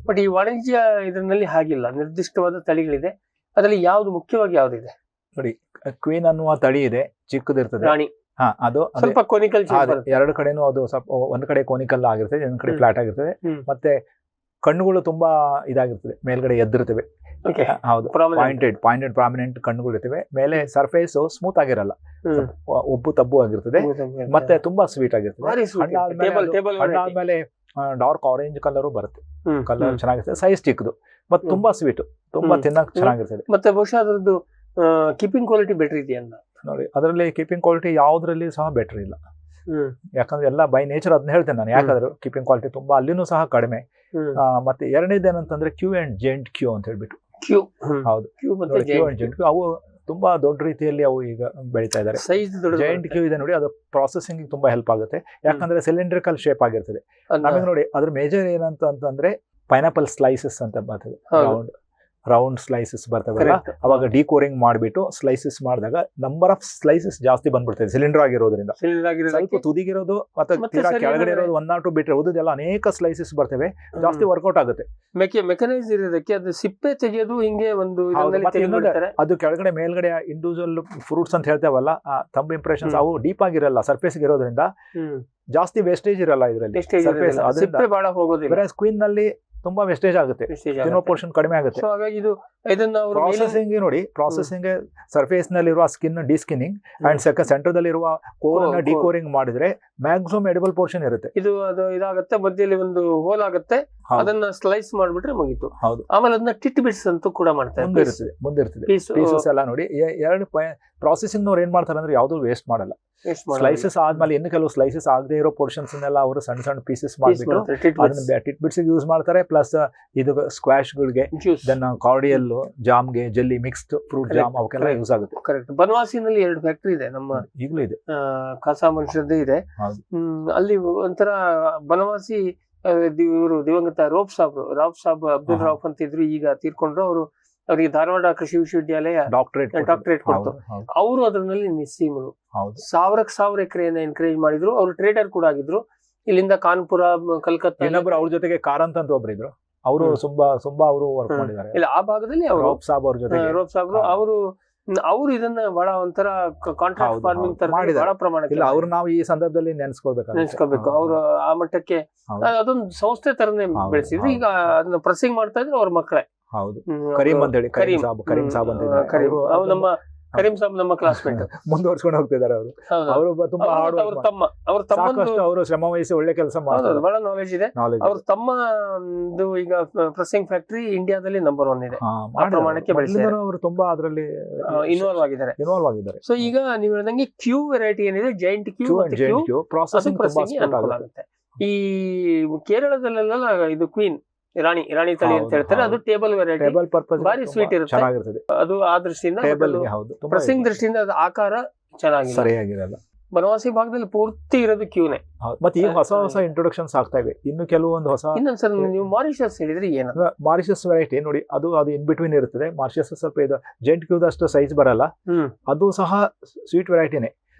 ಬಟ್ ಈ ವಾಣಿಜ್ಯ ಇದರಲ್ಲಿ ಹಾಗಿಲ್ಲ, ನಿರ್ದಿಷ್ಟವಾದ ತಳಿಗಳಿದೆ. ಅದರಲ್ಲಿ ಯಾವ್ದು ಮುಖ್ಯವಾಗಿ ಯಾವ್ದಿದೆ ನೋಡಿ? ಕ್ವೀನ್ ಅನ್ನುವ ತಳಿ ಇದೆ, ಚಿಕ್ಕದಿರ್ತದೆ, ರಾಣಿ. ಅದು ಸ್ವಲ್ಪ ಕೋನಿಕಲ್, 2 ಕಡೆನೂ ಅದು ಸ್ವಲ್ಪ ಒಂದ್ ಕಡೆ ಕೋನಿಕಲ್ ಆಗಿರ್ತದೆ, ಒಂದ್ ಕಡೆ ಫ್ಲಾಟ್ ಆಗಿರ್ತದೆ. ಮತ್ತೆ ಕಣ್ಣುಗಳು ತುಂಬಾ ಇದಾಗಿರ್ತದೆ, ಮೇಲ್ಗಡೆ ಎದ್ದಿರ್ತವೆ. ಹೌದು, ಪಾಯಿಂಟೆಡ್ ಪ್ರಾಮಿನೆಂಟ್ ಕಣ್ಣುಗಳು ಇರ್ತವೆ. ಮೇಲೆ ಸರ್ಫೇಸ್ ಸ್ಮೂತ್ ಆಗಿರಲ್ಲ, ಒಬ್ಬು ತಬ್ಬು ಆಗಿರ್ತದೆ. ಮತ್ತೆ ತುಂಬಾ ಸ್ವೀಟ್ ಆಗಿರ್ತದೆ. ಹಣ್ಣಾದ್ಮೇಲೆ ಡಾರ್ಕ್ ಆರೆಂಜ್ ಕಲರ್ ಬರುತ್ತೆ, ಕಲರ್ ಚೆನ್ನಾಗಿರ್ತದೆ, ಸೈಜ್ ಚಿಕ್ಕದು, ಮತ್ತೆ ತುಂಬಾ ಸ್ವೀಟ್, ತುಂಬಾ ತಿನ್ನಕ್ ಚೆನ್ನಾಗಿರ್ತದೆ. ಮತ್ತೆ ಬಹುಶಃ ಅದ್ರದ್ದು ಕೀಪಿಂಗ್ ಕ್ವಾಲಿಟಿ ಬೆಟರ್ ಇದೆಯಾ ನೋಡಿ? ಅದರಲ್ಲಿ ಕೀಪಿಂಗ್ ಕ್ವಾಲಿಟಿ ಯಾವ್ದ್ರಲ್ಲಿ ಸಹ ಬೆಟರ್ ಇಲ್ಲ. ಯಾಕಂದ್ರೆ ಎಲ್ಲ ಬೈ ನೇಚರ್ ಅದನ್ನ ಹೇಳ್ತೇನೆ ನಾನು, ಯಾಕಂದ್ರೆ ಕೀಪಿಂಗ್ ಕ್ವಾಲಿಟಿ ತುಂಬಾ ಅಲ್ಲಿನೂ ಸಹ ಕಡಿಮೆ. ಮತ್ತೆ ಎರಡನೇದೇನಂತಂದ್ರೆ ಕ್ಯೂ ಅಂಡ್ ಜೆಂಟ್ ಕ್ಯೂ ಅಂತ ಹೇಳ್ಬಿಟ್ಟು, ಹೌದು, ಕ್ಯೂ ಅಂಡ್ ಜೆಂಟ್ ಕ್ಯೂ ಅವು ತುಂಬಾ ದೊಡ್ಡ ರೀತಿಯಲ್ಲಿ ಅವು ಈಗ ಬೆಳೀತಾ ಇದ್ದಾರೆ. ಜೈಂಟ್ ಕ್ಯೂ ಇದೆ ನೋಡಿ, ಅದು ಪ್ರಾಸೆಸಿಂಗ್ ತುಂಬಾ ಹೆಲ್ಪ್ ಆಗುತ್ತೆ. ಯಾಕಂದ್ರೆ ಸಿಲಿಂಡ್ರಿಕಲ್ ಶೇಪ್ ಆಗಿರ್ತದೆ. ನಮಗೆ ನೋಡಿ ಅದ್ರ ಮೇಜರ್ ಏನಂತಂದ್ರೆ ಪೈನಾಪಲ್ ಸ್ಲೈಸಸ್ ಅಂತ ಬರ್ತದೆ, ರೌಂಡ್ ಸ್ಲೈಸಸ್ ಬರ್ತವಲ್ಲ, ಅವಾಗ ಡಿಕೋರಿಂಗ್ ಮಾಡಿಬಿಟ್ಟು ಸ್ಲೈಸಸ್ ಮಾಡಿದಾಗ ನಂಬರ್ ಆಫ್ ಸ್ಲೈಸಸ್ ಜಾಸ್ತಿ ಬಂದ್ಬಿಡ್ತದೆ. ಸಿಲಿಂಡರ್ ಆಗಿರೋದ್ರಿಂದ ಸ್ವಲ್ಪ ತುದಿಗಿರೋದು ಮತ್ತೆ ಕೆಳಗಡೆ ಇರೋದು 1 or 2 ಬಿಟ್ರೆ ಉಳಿದೆಲ್ಲ ಅನೇಕ ಸ್ಲೈಸಸ್ ಬರ್ತವೆ, ಜಾಸ್ತಿ ವರ್ಕೌಟ್ ಆಗುತ್ತೆ. ಮೆಕಾನೈಸ್ ಇರೋದಕ್ಕೆ ಅದು ಸಿಪ್ಪೆ ತೆಗೆಯೋದು ಹಿಂಗೆ ಒಂದು ಅದು ಕೆಳಗಡೆ ಮೇಲ್ಗಡೆ ಇಂಡಿವಿಜುವಲ್ ಫ್ರೂಟ್ಸ್ ಅಂತ ಹೇಳ್ತೇವಲ್ಲ, ಥಂಬ್ ಇಂಪ್ರೆಷನ್ಸ್ ಅವು ಡೀಪ್ ಆಗಿರಲ್ಲ, ಸರ್ಫೇಸ್ ಇರೋದ್ರಿಂದ ಜಾಸ್ತಿ ವೇಸ್ಟೇಜ್ ಇರಲ್ಲ ಇದರಲ್ಲಿ. ಸ್ಕ್ವೀನ್ ನಲ್ಲಿ ತುಂಬಾ ವೆಸ್ಟೇಜ್ ಆಗುತ್ತೆ, ತಿನ್ನೋ ಪೋರ್ಷನ್ ಕಡಿಮೆ ಆಗುತ್ತೆ. ಪ್ರಾಸೆಸಿಂಗ್ ನೋಡಿ, ಪ್ರಾಸೆಸಿಂಗ್ ಸರ್ಫೇಸ್ ನಲ್ಲಿರುವ ಸ್ಕಿನ್ ಡಿಸ್ಕಿನ್ನಿಂಗ್ ಅಂಡ್ ಸೆಂಟರ್ ದಲ್ಲಿರುವ ಕೋರ್ ಅನ್ನ ಡಿಕೋರಿಂಗ್ ಮಾಡಿದ್ರೆ ಮ್ಯಾಕ್ಸಿಮಮ್ ಎಡಿಬಲ್ ಪೋರ್ಷನ್ ಇರುತ್ತೆ. ಇದು ಇದಾಗುತ್ತೆ, ಮಧ್ಯದಲ್ಲಿ ಒಂದು ಹೋಲ್ ಆಗುತ್ತೆ, ಅದನ್ನ ಸ್ಲೈಸ್ ಮಾಡ್ಬಿಟ್ರೆ ಮುಗೀತು. ಹೌದು, ಆಮೇಲೆ ಅದನ್ನ ಟಿಟ್ ಬಿಟ್ಸ್ ಅಂತೂ ಕೂಡ ಮಾಡ್ತಾರೆ, ಮುಂದಿರ್ತದೆ ಪೀಸಸ್ ಎಲ್ಲ ನೋಡಿ. 2 ಪ್ರಾಸೆಸಿಂಗ್ ನವ್ರು ಏನ್ ಮಾಡ್ತಾರೆ ಅಂದ್ರೆ ಯಾವ್ದು ವೇಸ್ಟ್ ಮಾಡಲ್ಲ. ಸ್ಲೈಸಸ್ ಆದ್ಮೇಲೆ ಇನ್ನು ಕೆಲವು ಸ್ಲೈಸಸ್ ಆಗದೆ ಇರೋ ಪೋರ್ಷನ್ಸ್ ಅವರು ಸಣ್ಣ ಸಣ್ಣ ಪೀಸಸ್ ಮಾಡಿಬಿಟ್ಟು ಅದನ್ನ ಟಿಟ್ ಬಿಟ್ಸ್ ಯೂಸ್ ಮಾಡ್ತಾರೆ. ಪ್ಲಸ್ ಇದು ಸ್ಕ್ವಾಶ್ ಗಳಿಗೆ, ಕಾರ್ಡಿಯಲ್, ಜಾಮ್ಗೆ, ಜೆಲ್ಲಿ, ಮಿಕ್ಸ್ಡ್ ಫ್ರೂಟ್ ಜಾಮ್ ಅವಕ್ಕೆಲ್ಲ ಯೂಸ್ ಆಗುತ್ತೆ. ಕರೆಕ್ಟ್. ಬನವಾಸಿನಲ್ಲಿ 2 ಫ್ಯಾಕ್ಟರಿ ಇದೆ, ನಮ್ಮ ಈಗಲೂ ಇದೆ, ಖಾಸಾ ಮನುಷ್ಯರದ್ದೇ ಇದೆ. ಅಲ್ಲಿ ಒಂಥರ ಬನವಾಸಿ ಇವರು ದಿವಂಗತ ರಾವ್ ಸಾಬ್ ಅಬ್ದುಲ್ ರೌಫ್ ಅಂತ ಇದ್ರು, ಈಗ ತೀರ್ಕೊಂಡ್ರು. ಅವರಿಗೆ ಧಾರವಾಡ ಕೃಷಿ ವಿಶ್ವವಿದ್ಯಾಲಯ ಡಾಕ್ಟರೇಟ್ ಕೊಡ್ತು. ಅವರು ಅದರಲ್ಲಿ ನಿಸ್ಸೀಮರು, 1000 ಎಕರೆಯನ್ನ ಎನ್ಕರೇಜ್ ಮಾಡಿದ್ರು. ಅವರು ಟ್ರೇಡರ್ ಕೂಡ ಆಗಿದ್ರು. ಇಲ್ಲಿಂದ ಕಾನ್ಪುರ, ಕಲ್ಕತ್ತಾ, ಇನ್ನೊಬ್ರು ಅವ್ರ ಜೊತೆಗೆ ಕಾರಂತ್ ಅಂತ ಒಬ್ರು ಇದ್ರು, ಅವರು ತುಂಬಾ ಅವರು ವರ್ಕ್ ಮಾಡಿದ್ದಾರೆ. ಇಲ್ಲ, ಆ ಭಾಗದಲ್ಲಿ ರೋಪ್ ಸಾಬ್ ಅವ್ರ ಜೊತೆ, ರೋಪ್ ಸಾಬ್ ಅವರು ಇದನ್ನ ಬಹಳ ಒಂಥರ ಕಾಂಟ್ರಾಕ್ಟ್ ಫಾರ್ಮಿಂಗ್ ತರ ಬಹಳ ಪ್ರಮಾಣಕ್ಕೆ ಇಲ್ಲ. ಅವ್ರು ನಾವು ಈ ಸಂದರ್ಭದಲ್ಲಿ ನೆನೆಸ್ಕೋಬೇಕು. ಅವರು ಆ ಮಟ್ಟಕ್ಕೆ ಅದೊಂದು ಸಂಸ್ಥೆ ತರನೇ ಬೆಳೆಸಿದ್ರು. ಈಗ ಅದನ್ನ ಪ್ರೆಸ್ಸಿಂಗ್ ಮಾಡ್ತಾ ಇದ್ರು ಅವ್ರ ಮಕ್ಕಳೇ. ಹೌದು, ಕರೀಂ ಅಂತ ಹೇಳಿ, ಕರೀಂ ಸಾಬ್ ಅಂತ ನಮ್ಮ ಕರೀಂ ಸಾಬ್ ನಮ್ಮ ಕ್ಲಾಸ್ಮೇಟ್ ಮುಂದುವರ್ಸ್ಕೊಂಡು ಹೋಗ್ತಿದ್ದಾರೆ. ಅವರು ತುಂಬಾ ಅವರು ಶ್ರಮ ವಹಿಸಿ ಒಳ್ಳೆ ಕೆಲಸ ಮಾಡ್ತಾರೆ, ಬಹಳ ನಾಲೆಜ್ ಇದೆ. ಅವ್ರ ತಮ್ಮ ಈಗ ಪ್ರೆಸ್ಸಿಂಗ್ ಫ್ಯಾಕ್ಟರಿ ಇಂಡಿಯಾದಲ್ಲಿ ನಂಬರ್ 1 ಇದೆ, ಪ್ರಮಾಣಕ್ಕೆ ಬೆಳೆಸಿದ್ದಾರೆ. ಅವರು ತುಂಬಾ ಅದರಲ್ಲಿ ಇನ್ವಾಲ್ವ್ ಆಗಿದ್ದಾರೆ. ಸೊ ಈಗ ನೀವು ಹೇಳಿದಂಗೆ ಕ್ಯೂ ವೆರೈಟಿ ಏನಿದೆ, ಜೈಂಟ್ ಕ್ಯೂ ಪ್ರಾಸೆಸಿಂಗ್ ಅನುಕೂಲ ಆಗುತ್ತೆ. ಈ ಕೇರಳದಲ್ಲೆಲ್ಲ ಇದು ಕ್ವೀನ್ ರಾಣಿ ತಳಿ ಅಂತ ಹೇಳ್ತಾರೆ, ಅದು ಟೇಬಲ್ ವೆರೈಟಿ, ಬಾರಿ ಸ್ವೀಟ್ ಇರುತ್ತೆ. ಅದು ಆ ದೃಷ್ಟಿಯಿಂದ, ಪ್ರೆಸ್ಸಿಂಗ್ ದೃಷ್ಟಿಯಿಂದ ಅದು ಆಕಾರ ಚೆನ್ನಾಗಿರಲ್ಲ. ಬನವಾಸಿ ಭಾಗದಲ್ಲಿ ಪೂರ್ತಿ ಇರೋದು ಕ್ಯೂನೆ. ಮತ್ತೆ ಈಗ ಹೊಸ ಹೊಸ ಇಂಟ್ರೊಡಕ್ಷನ್ಸ್ ಆಗ್ತಾ ಇವೆ. ಇನ್ನು ಕೆಲವೊಂದು ಹೊಸ ಇನ್ನೊಂದ್ಸಲ ನೀವು ಮಾರಿಷಸ್ ಹೇಳಿದ್ರೆ ಏನು? ಮಾರಿಷಸ್ ವೆರೈಟಿ ನೋಡಿ, ಅದು ಇನ್ ಬಿಟ್ವೀನ್ ಇರುತ್ತದೆ. ಮಾರಿಷಸ್ ಸ್ವಲ್ಪ ಇದು ಜೆಂಟ್ ಕ್ಯೂದಷ್ಟು ಸೈಜ್ ಬರಲ್ಲ, ಅದು ಸಹ ಸ್ವೀಟ್ ವೆರೈಟಿನೇ.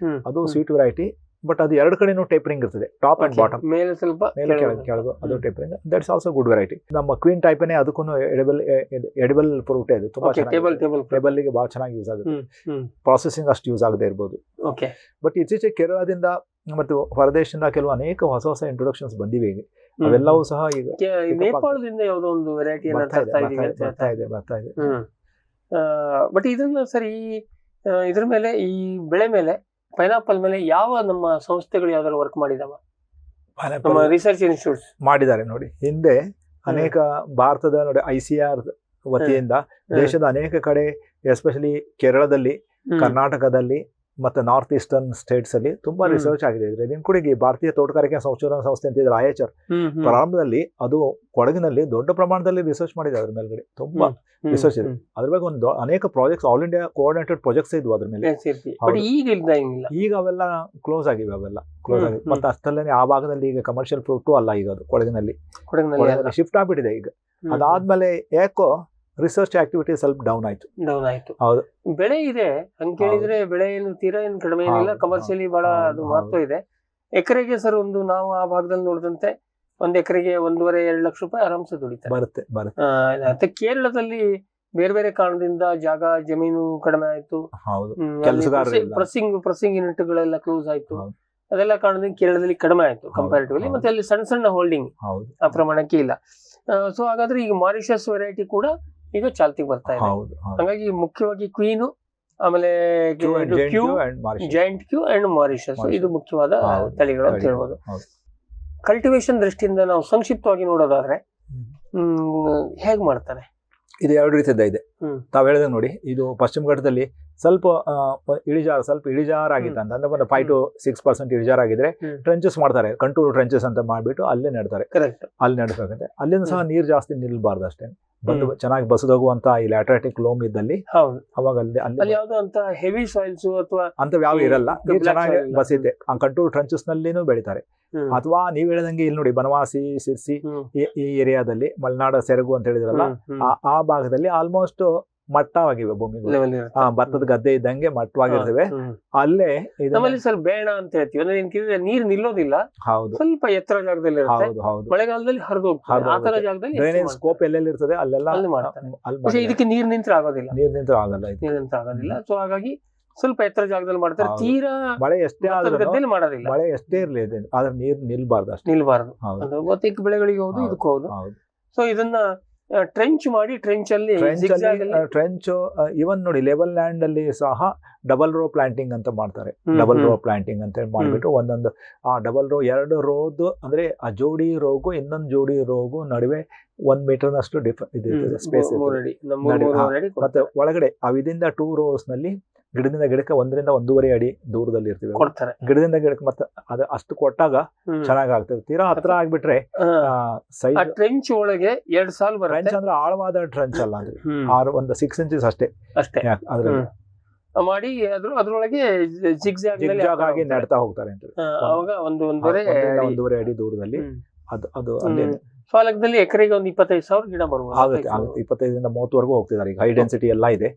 ಅದು ಸ್ವೀಟ್ ವೆರೈಟಿ, ಬಟ್ ಅದು ಎರಡು ಕಡೆನೂ ಟೇಪರಿಂಗ್ ಇರ್ತದೆ, ಟಾಪ್ ಅಂಡ್ ಬಾಟಮ್, ಮೇಲೆ ಸ್ವಲ್ಪ ಮೇಲೆ ಕೆಳಗೆ ಅದು tapering. That's also good variety. ನಮ್ಮ ಕ್ವೀನ್ ಟೈಪ್ನೇ, ಅದಕ್ಕೂ ಎಡಿಬಲ್ ಫ್ರೂಟ್ ಇದೆ, ತುಂಬಾ ಟೇಬಲ್ ಗೆ ಬಹಳ ಚೆನ್ನಾಗಿ ಯೂಸ್ ಆಗುತ್ತೆ. ಪ್ರಾಸೆಸಿಂಗ್ ಅಷ್ಟು ಯೂಸ್ ಆಗದೆ ಇರ್ಬೋದು. ಬಟ್ ಇತ್ತೀಚೆಗೆ ಕೇರಳದಿಂದ ಮತ್ತು ಹೊರದೇಶದಿಂದ ಕೆಲವು ಅನೇಕ ಹೊಸ ಹೊಸ ಇಂಟ್ರೊಡಕ್ಷನ್ಸ್ ಬಂದಿವೆ ಈಗ. ಅವೆಲ್ಲವೂ ಸಹ ಈಗ ನೇಪಾಳದಿಂದ ಯಾವುದೋ ಒಂದು ವೆರೈಟಿ ಬರ್ತಾ ಇದೆ. ಬಟ್ ಇದನ್ನ ಸರಿ, ಇದ್ರ ಮೇಲೆ, ಈ ಬೆಳೆ ಮೇಲೆ, ಪೈನಾಪಲ್ ಮೇಲೆ ಯಾವ ನಮ್ಮ ಸಂಸ್ಥೆಗಳು ಯಾವ್ದಾದ್ರು ವರ್ಕ್ ಮಾಡಿದಾವ? ನಮ್ಮ ರಿಸರ್ಚ್ ಇನ್ಸ್ಟಿಟ್ಯೂಟ್ಸ್ ಮಾಡಿದ್ದಾರೆ ನೋಡಿ. ಹಿಂದೆ ಅನೇಕ ಭಾರತದ ನೋಡಿ ICAR ವತಿಯಿಂದ ದೇಶದ ಅನೇಕ ಕಡೆ, ಎಸ್ಪೆಷಲಿ ಕೇರಳದಲ್ಲಿ, ಕರ್ನಾಟಕದಲ್ಲಿ ಮತ್ತೆ ನಾರ್ತ್ ಈಸ್ಟರ್ನ್ ಸ್ಟೇಟ್ಸ್ ಅಲ್ಲಿ ತುಂಬಾ ರಿಸರ್ಚ್ ಆಗಿದೆ. ನಿಮ್ ಕೂಡ ಭಾರತೀಯ ತೋಟಗಾರಿಕೆ ಸಂಶೋಧನಾ ಸಂಸ್ಥೆ ಅಂತ ಇದ್ರೆ IHR, ಪ್ರಾರಂಭದಲ್ಲಿ ಅದು ಕೊಡಗಿನಲ್ಲಿ ದೊಡ್ಡ ಪ್ರಮಾಣದಲ್ಲಿ ರಿಸರ್ಚ್ ಮಾಡಿದೆ. ಅದ್ರ ಮೇಲ್ಗಡೆ ತುಂಬಾ ರಿಸರ್ಚ್ ಇದೆ. ಅದ್ರ ಬಗ್ಗೆ ಒಂದು ಅನೇಕ projects, all India coordinated projects ಇದ್ವು ಅದ್ರ ಮೇಲೆ. ಈಗ ಅವೆಲ್ಲ ಕ್ಲೋಸ್ ಆಗಿವೆ, ಮತ್ತೆ ಅಷ್ಟಲ್ಲೇ ಆ ಭಾಗದಲ್ಲಿ ಈಗ ಕಮರ್ಷಿಯಲ್ ಫ್ರೂಟು ಅಲ್ಲ ಈಗ ಅದು ಕೊಡಗಿನಲ್ಲಿ ಶಿಫ್ಟ್ ಆಗ್ಬಿಟ್ಟಿದೆ ಈಗ. ಅದಾದ್ಮೇಲೆ ಯಾಕೋ ರಿಸರ್ಚ್ ಆಕ್ಟಿವಿಟಿ ಸ್ವಲ್ಪ ಡೌನ್ ಆಯ್ತು. ಹೌದು, ಬೆಳೆ ಇದೆ ಹಂಗ ಕೇಳಿದ್ರೆ ಬೆಳೆ ಏನು ತೀರಾ ಏನು ಕಡಿಮೆ ಏನಿಲ್ಲ, ಕಮರ್ಷಿಯಲಿ ಬಹಳ ಅದು ಮಹತ್ವ ಇದೆ. ಎಕರೆಗೆ ಸರ್ ಒಂದು ನಾವು ಆ ಭಾಗದಲ್ಲಿ ನೋಡಿದಂತೆ ಒಂದ್ ಎಕರೆಗೆ 1.5-2 ಲಕ್ಷ ರೂಪಾಯಿ ಆರಾಮ್ಸೆ ದುಡಿತಾರೆ. ಮತ್ತೆ ಕೇರಳದಲ್ಲಿ ಬೇರೆ ಬೇರೆ ಕಾರಣದಿಂದ ಜಾಗ ಜಮೀನು ಕಡಿಮೆ ಆಯ್ತು, ಪ್ರೆಸ್ಸಿಂಗ್ ಯೂನಿಟ್ ಗಳೆಲ್ಲ ಕ್ಲೋಸ್ ಆಯ್ತು, ಅದೆಲ್ಲ ಕಾರಣದಿಂದ ಕೇರಳದಲ್ಲಿ ಕಡಿಮೆ ಆಯ್ತು ಕಂಪ್ಯಾರಿಟಿವ್ಲಿ. ಮತ್ತೆ ಅಲ್ಲಿ ಸಣ್ಣ ಸಣ್ಣ ಹೋಲ್ಡಿಂಗ್ ಆ ಪ್ರಮಾಣಕ್ಕೆ ಇಲ್ಲ. ಸೊ ಹಾಗಾದ್ರೆ ಈಗ ಮಾರಿಷಸ್ ವೆರೈಟಿ ಕೂಡ ಈಗ ಚಾಲ್ತಿಗೆ ಬರ್ತಾ ಇದೆ. ಹಾಗಾಗಿ ಮುಖ್ಯವಾಗಿ ಕ್ವೀನು, ಆಮೇಲೆ ಜೈಂಟ್ ಕ್ಯೂ ಅಂಡ್ ಮಾರಿಷಸ್, ಇದು ಮುಖ್ಯವಾದ ತಳಿಗಳು ಅಂತ ಹೇಳ್ಬೋದು. ಕಲ್ಟಿವೇಶನ್ ದೃಷ್ಟಿಯಿಂದ ನಾವು ಸಂಕ್ಷಿಪ್ತವಾಗಿ ನೋಡೋದಾದ್ರೆ ಹೇಗ್ ಮಾಡ್ತಾರೆ? ಇದು ಎರಡು ರೀತಿಯಿಂದ ಇದೆ. ತಾವ್ ಹೇಳಿದ ನೋಡಿ, ಇದು ಪಶ್ಚಿಮ ಘಟ್ಟದಲ್ಲಿ ಸ್ವಲ್ಪ ಇಳಿಜಾರಾಗಿತ್ತು ಅಂತ ಅಂದ್ರೆ 5 to 6% ಇಳಿಜಾರಾಗಿದ್ರೆ ಟ್ರೆಂಚಸ್ ಮಾಡ್ತಾರೆ, ಕಂಟೂರ್ ಟ್ರೆಂಚಸ್ ಅಂತ ಮಾಡ್ಬಿಟ್ಟು ಅಲ್ಲೇ ನೆಡ್ತಾರೆ. ಅಲ್ಲಿ ನಡೆಸಬೇಕಂತೆ. ಅಲ್ಲಿಂದ ಸಹ ನೀರು ಜಾಸ್ತಿ ನಿಲ್ಬಾರ್ದು ಅಷ್ಟೇ, ಬಂದು ಚೆನ್ನಾಗಿ ಬಸದೋಗುವಂತ ಈ ಲ್ಯಾಟ್ರಾಟಿಕ್ ಲೋಮ್ ಇದ್ದಲ್ಲಿ ಅವಾಗ ಅಲ್ಲಿ ಯಾವ್ದು ಅಂತ ಹೆವಿ ಸಾಯಿಲ್ಸ್ ಅಥವಾ ಅಂತ ಯಾವ ಇರಲ್ಲ, ನೀರು ಚೆನ್ನಾಗಿ ಬಸಿದೆ. ಆ ಕಂಟೂರ್ ಟ್ರೆಂಚಸ್ ನಲ್ಲಿನೂ ಬೆಳಿತಾರೆ. ಅಥವಾ ನೀವ್ ಹೇಳಿದಂಗೆ ಇಲ್ಲಿ ನೋಡಿ, ಬನವಾಸಿ, ಸಿರ್ಸಿ ಈ ಏರಿಯಾದಲ್ಲಿ, ಮಲೆನಾಡ ಸೆರಗು ಅಂತ ಹೇಳಿದ್ರಲ್ಲ, ಆ ಭಾಗದಲ್ಲಿ ಆಲ್ಮೋಸ್ಟ್ ಮಟ್ಟವಾಗಿವೆ ಭೂಮಿಗಳು, ಭತ್ತದ ಗದ್ದೆ ಇದ್ದಂಗೆ ಮಟ್ಟವಾಗಿರ್ತವೆ. ಅಲ್ಲೇ ನಮ್ಮಲ್ಲಿ ಸ್ವಲ್ಪ ಬೇಡ ಅಂತ ಹೇಳ್ತೀವಿ, ಅಂದ್ರೆ ನೀರು ನಿಲ್ಲೋದಿಲ್ಲ. ಹೌದು, ಸ್ವಲ್ಪ ಎತ್ತರ ಜಾಗದಲ್ಲಿ ಮಳೆಗಾಲದಲ್ಲಿ ಹರಿದೋಗ್ತದೆ. ಡ್ರೈನೇಜ್ ಸ್ಕೋಪ್ ಎಲ್ಲೆಲ್ಲಿ ಇರ್ತದೆ ಅಲ್ಲೆಲ್ಲ ಇದಕ್ಕೆ ನೀರ್ ನಿಂತ್ರ ಆಗೋದಿಲ್ಲ. ಸೊ ಹಾಗಾಗಿ ಸ್ವಲ್ಪ ಎತ್ತರ ಜಾಗದಲ್ಲಿ ಮಾಡ್ತಾರೆ. ತೀರಾ ಮಳೆ ಎಷ್ಟೇ ಮಾಡೋದಿಲ್ಲ, ಮಳೆ ಎಷ್ಟೇ ಇರ್ಲಿ ಆದ್ರೆ ನೀರು ನಿಲ್ಬಾರ್ದು ಅಷ್ಟೇ, ನಿಲ್ಬಾರ್ದು. ಬಹುತೇಕ ಬೆಳೆಗಳಿಗೆ ಹೌದು, ಇದಕ್ಕೂ ಹೌದು. ಸೊ ಇದನ್ನ ಟ್ರೆಂಚ್ ಮಾಡಿ, ಟ್ರೆಂಚ್ ಇವನ್ ನೋಡಿ ಲೆವೆಲ್ ಲ್ಯಾಂಡ್ ಅಲ್ಲಿ ಸಹ ಡಬಲ್ ರೋ ಪ್ಲಾಂಟಿಂಗ್ ಅಂತ ಮಾಡ್ತಾರೆ. ಡಬಲ್ ರೋ ಪ್ಲಾಂಟಿಂಗ್ ಅಂತ ಮಾಡ್ಬಿಟ್ಟು ಒಂದೊಂದು ಆ ಡಬಲ್ ರೋ 2 ರೋದು ಅಂದ್ರೆ ಆ ಜೋಡಿ ರೋಗು ಇನ್ನೊಂದು ಜೋಡಿ ರೋಗು ನಡುವೆ 1 ಮೀಟರ್ನಷ್ಟು ಸ್ಪೇಸ್ ಮತ್ತೆ ಒಳಗಡೆ ಅವಿದಿಂದ 2 ರೋಸ್ ನಲ್ಲಿ ಗಿಡದಿಂದ ಗಿಡಕ್ಕೆ 1 to 1.5 ಅಡಿ ದೂರದಲ್ಲಿ ಇರ್ತೀವಿ. ಗಿಡದಿಂದ ಗಿಡಕ್ಕೆ ಮತ್ತೆ ಅದು ಅಷ್ಟು ಕೊಟ್ಟಾಗ ಚೆನ್ನಾಗಾಗ್ತದೆ. ತೀರಾ ಹತ್ರ ಆಗ್ಬಿಟ್ರೆ ಟ್ರೆಂಚ್ ಒಳಗೆ 2 ಸಾಲು ಟ್ರೆಂಚ್ ಅಂದ್ರೆ ಆಳವಾದ ಟ್ರೆಂಚ್ ಅಲ್ಲ, ಅಂದ್ರೆ ಒಂದು 6 inches ಅಷ್ಟೇ ಅದ್ರಲ್ಲಿ ಮಾಡಿ ಅದ್ರೊಳಗೆ ಜಿಗ್ಜಾಗ್ ಆಗಿ ನೆಡ್ತಾ ಹೋಗ್ತಾರೆ ಅಂತ. ಅವಾಗ 1.5 ಅಡಿ ದೂರದಲ್ಲಿ ಅದು ಅಲ್ಲೇ ಸಾಲಕದಲ್ಲಿ ಎಕರೆಗೆ ಒಂದು 25,000 ಗಿಡ ಬರ್ಬೋದು. ಆಗುತ್ತೆ 25 to 30 ವರೆಗೂ ಹೋಗ್ತಿದ್ದಾರೆ. ಈಗ ಹೈ ಡೆನ್ಸಿಟಿ ಎಲ್ಲ ಇದೆ,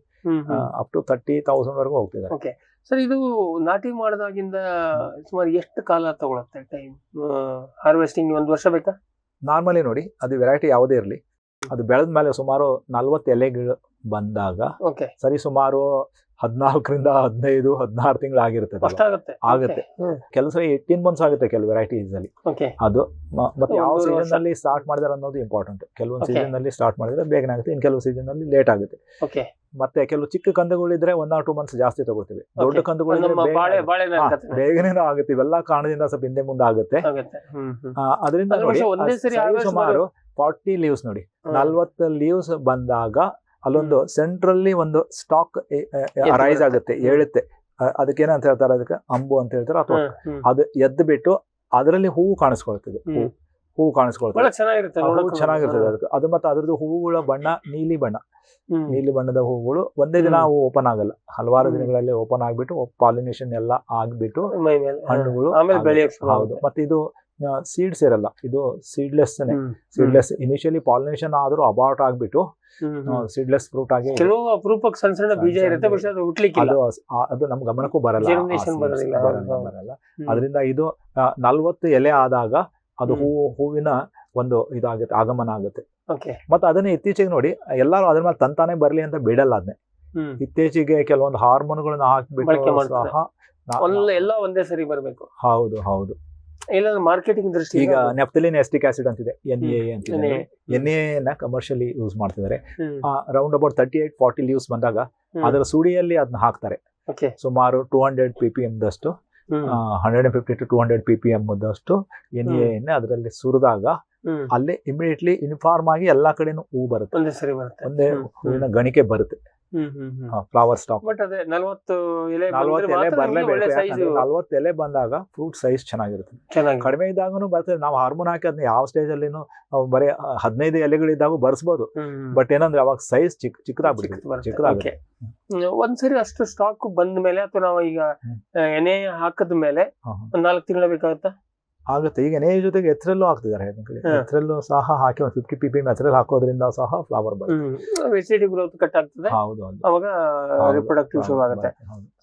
ಅಪ್ ಟು 30,000 ವರೆಗೂ ಹೋಗ್ತಿದ್ದಾರೆ. ಓಕೆ ಸರ್, ಇದು ನಾಟಿ ಮಾಡಿದಾಗಿಂದ ಸುಮಾರು ಎಷ್ಟು ಕಾಲ ತಗೊಳುತ್ತೆ ಟೈಮ್ ಹಾರ್ವೆಸ್ಟಿಂಗ್? 1 ವರ್ಷ ಬೇಕಾ? ನಾರ್ಮಲಿ ನೋಡಿ, ಅದು ವೆರೈಟಿ ಯಾವುದೇ ಇರಲಿ, ಅದು ಬೆಳೆದ ಮೇಲೆ ಸುಮಾರು 40 ಎಲೆಗಳು ಬಂದಾಗ ಸರಿ ಸುಮಾರು 14 to 15-16 ತಿಂಗಳು ಆಗುತ್ತೆ. ಕೆಲಸ 18 months ಆಗುತ್ತೆ ಕೆಲವು ವೆರೈಟೀಸ್ ಅಲ್ಲಿ. ಅದು ಮತ್ತೆ ಯಾವ ಸೀಸನ್ ನಲ್ಲಿ ಸ್ಟಾರ್ಟ್ ಮಾಡಿದಾರೆ ಅನ್ನೋದು ಇಂಪಾರ್ಟೆಂಟ್. ಕೆಲವೊಂದು ಸೀಸನ್ ನಲ್ಲಿ ಸ್ಟಾರ್ಟ್ ಮಾಡಿದ್ರೆ ಬೇಗನೆ ಆಗುತ್ತೆ, ಇನ್ ಕೆಲವು ಸೀಸನ್ ನಲ್ಲಿ ಲೇಟ್ ಆಗುತ್ತೆ. ಮತ್ತೆ ಕೆಲವು ಚಿಕ್ಕ ಕಂದುಗಳಿದ್ರೆ 1 or 2 months ಜಾಸ್ತಿ ತಗೊಳ್ತೀವಿ. ದೊಡ್ಡ ಕಂದುಗಳಿದ್ರೆ ಬೇಗನೆ ಆಗುತ್ತೆ. ಇವೆಲ್ಲ ಕಾರಣದಿಂದ ಸ್ವಲ್ಪ ಹಿಂದೆ ಮುಂದೆ ಆಗುತ್ತೆ. ಅದರಿಂದ ಸುಮಾರು 40 ಲೀವ್ಸ್ ನೋಡಿ, 40 ಲೀವ್ಸ್ ಬಂದಾಗ ಅಲ್ಲೊಂದು ಸೆಂಟ್ರಲ್ಲಿ ಒಂದು ಸ್ಟಾಕ್ ರೈಸ್ ಆಗುತ್ತೆ, ಏಳುತ್ತೆ. ಅದಕ್ಕೇನಂತ ಹೇಳ್ತಾರೆ, ಅದಕ್ಕೆ ಅಂಬು ಅಂತ ಹೇಳ್ತಾರೆ. ಅಥವಾ ಅದು ಎದ್ದು ಬಿಟ್ಟು ಅದರಲ್ಲಿ ಹೂವು ಕಾಣಿಸ್ಕೊಳ್ತದೆ. ಹೂವು ಕಾಣಿಸ್ಕೊಳ್ತದೆ, ಚೆನ್ನಾಗಿರ್ತದೆ ಅದಕ್ಕೆ. ಅದು ಮತ್ತೆ ಅದ್ರದ್ದು ಹೂವುಗಳ ಬಣ್ಣ ನೀಲಿ ಬಣ್ಣ. ನೀಲಿ ಬಣ್ಣದ ಹೂಗಳು ಒಂದೇ ದಿನ ಹೂ ಓಪನ್ ಆಗಲ್ಲ, ಹಲವಾರು ದಿನಗಳಲ್ಲಿ ಓಪನ್ ಆಗ್ಬಿಟ್ಟು ಪಾಲಿನೇಷನ್ ಎಲ್ಲ ಆಗ್ಬಿಟ್ಟು ಹಣ್ಣುಗಳು. ಹೌದು, ಮತ್ತೆ ಇದು ಸೀಡ್ಸ್ ಇರಲ್ಲ, ಇದು ಸೀಡ್ಲೆಸ್ ಇನಿಷಿಯಲಿ ಪಾಲಿನೇಷನ್ ಆದ್ರೂ ಅಬಾರ್ಟ್ ಆಗ್ಬಿಟ್ಟು ಸೀಡ್ಲೆಸ್ ಫ್ರೂಟ್ ಆಗಿ ಕೆಲವು ಅಪರೂಪಕ್ಕೆ ಸಣ್ಣ ಸಣ್ಣ ಬೀಜ ಇರುತ್ತೆ, പക്ഷെ ಅದು ಹುಟ್ಲಿಕ್ಕಿಲ್ಲ, ಅದು ನಮ್ ಗಮನಕ್ಕೂ ಬರಲ್ಲ. ಅದರಿಂದ ಇದು 40 ಎಲೆ ಆದಾಗ ಅದು ಹೂವಿನ ಒಂದು ಇದಾಗುತ್ತೆ, ಆಗಮನ ಆಗುತ್ತೆ. ಮತ್ತೆ ಅದನ್ನ ಇತ್ತೀಚೆಗೆ ನೋಡಿ ಎಲ್ಲರೂ ಅದ್ರ ಮೇಲೆ ತಂತಾನೆ ಬರ್ಲಿ ಅಂತ ಬಿಡಲ್ಲ. ಅದನ್ನೇ ಇತ್ತೀಚೆಗೆ ಕೆಲವೊಂದು ಹಾರ್ಮೋನ್ಗಳನ್ನ ಹಾಕ್ಬಿಟ್ಟು ಸಹ ಎಲ್ಲ ಒಂದೇ ಸರಿ ಬರ್ಬೇಕು. ಹೌದು ಹೌದು. ಇಲ್ಲ ಮಾರ್ಕೆಟಿಂಗ್ ದೃಷ್ಟಿ ಈಗ ನೆಫ್ಥಲಿನ್ ಎಸ್ಟಿಕ್ ಆಸಿಡ್ ಅಂತಿದೆ, NA ಅಂತಿದೆ. NA ನ ಕಮರ್ಷಿಯಲಿ ಯೂಸ್ ಮಾಡ್ತಿದ್ದಾರೆ. ರೌಂಡ್ ಅಬೌಟ್ 38-40 ಲೀವ್ಸ್ ಬಂದಾಗ ಅದರ ಸುಡಿಯಲ್ಲಿ ಅದನ್ನ ಹಾಕ್ತಾರೆ. ಸುಮಾರು 200 ppm ದಷ್ಟು 150 to 200 ppm ದಷ್ಟು NA ಅದರಲ್ಲಿ ಸುರಿದಾಗ ಅಲ್ಲೇ ಇಮಿಡಿಯೇಟ್ಲಿ ಯೂನಿಫಾರ್ಮ್ ಆಗಿ ಎಲ್ಲಾ ಕಡೆನೂ ಹೂ ಬರುತ್ತೆ, ಒಂದೇ ಹೂವಿನ ಗಣಿಕೆ ಬರುತ್ತೆ, ಫ್ಲವರ್ ಸ್ಟಾಕ್. ಬಟ್ ಅದೇ 40 ಎಲೆ ಬರಲೇಬೇಕು. 40 ಎಲೆ ಬಂದಾಗ ಫ್ರೂಟ್ ಸೈಜ್ ಚೆನ್ನಾಗಿರುತ್ತೆ. ಕಡಿಮೆ ಇದ್ದಾಗೂ ಬರ್ತದೆ. ನಾವು ಹಾರ್ಮೋನ್ ಹಾಕಿ ಅದನ್ನ ಯಾವ ಸ್ಟೇಜ್ ಅಲ್ಲಿ ಬರೀ 15 ಎಲೆಗಳಿದ್ದಾಗೂ ಬರ್ಸ್ಬೋದು. ಬಟ್ ಏನಂದ್ರೆ ಅವಾಗ ಸೈಜ್ ಚಿಕ್ಕದಾಗುತ್ತೆ. ಒಂದ್ಸರಿ ಅಷ್ಟು ಸ್ಟಾಕ್ ಬಂದ ಮೇಲೆ ಅಥವಾ ನಾವು ಈಗ ಎಣ್ಣೆ ಹಾಕದ ಮೇಲೆ 4 ತಿಂಗಳು ಬೇಕಾಗುತ್ತಾ? ಆಗುತ್ತೆ. ಈಗ ಎಣ್ಣೆ ಜೊತೆಗೆ ಎತ್ತರಲ್ಲೂ ಹಾಕ್ತಿದ್ದಾರೆ, ಎತ್ತರಲ್ಲೂ ಸಹ ಹಾಕಿ 50 ppm ಎತ್ತರಲ್ಲಿ ಹಾಕೋದ್ರಿಂದ ಸಹ ಫ್ಲವರ್ ಬರುತ್ತೆ, ವೆಜಿಟೇಟಿವ್ ಗ್ರೋತ್ ಕಟ್ ಆಗ್ತದೆ. ಹೌದು, ಅವಾಗ ರಿಪ್ರೊಡಕ್ಟಿವ್ ಶುರು ಆಗುತ್ತೆ.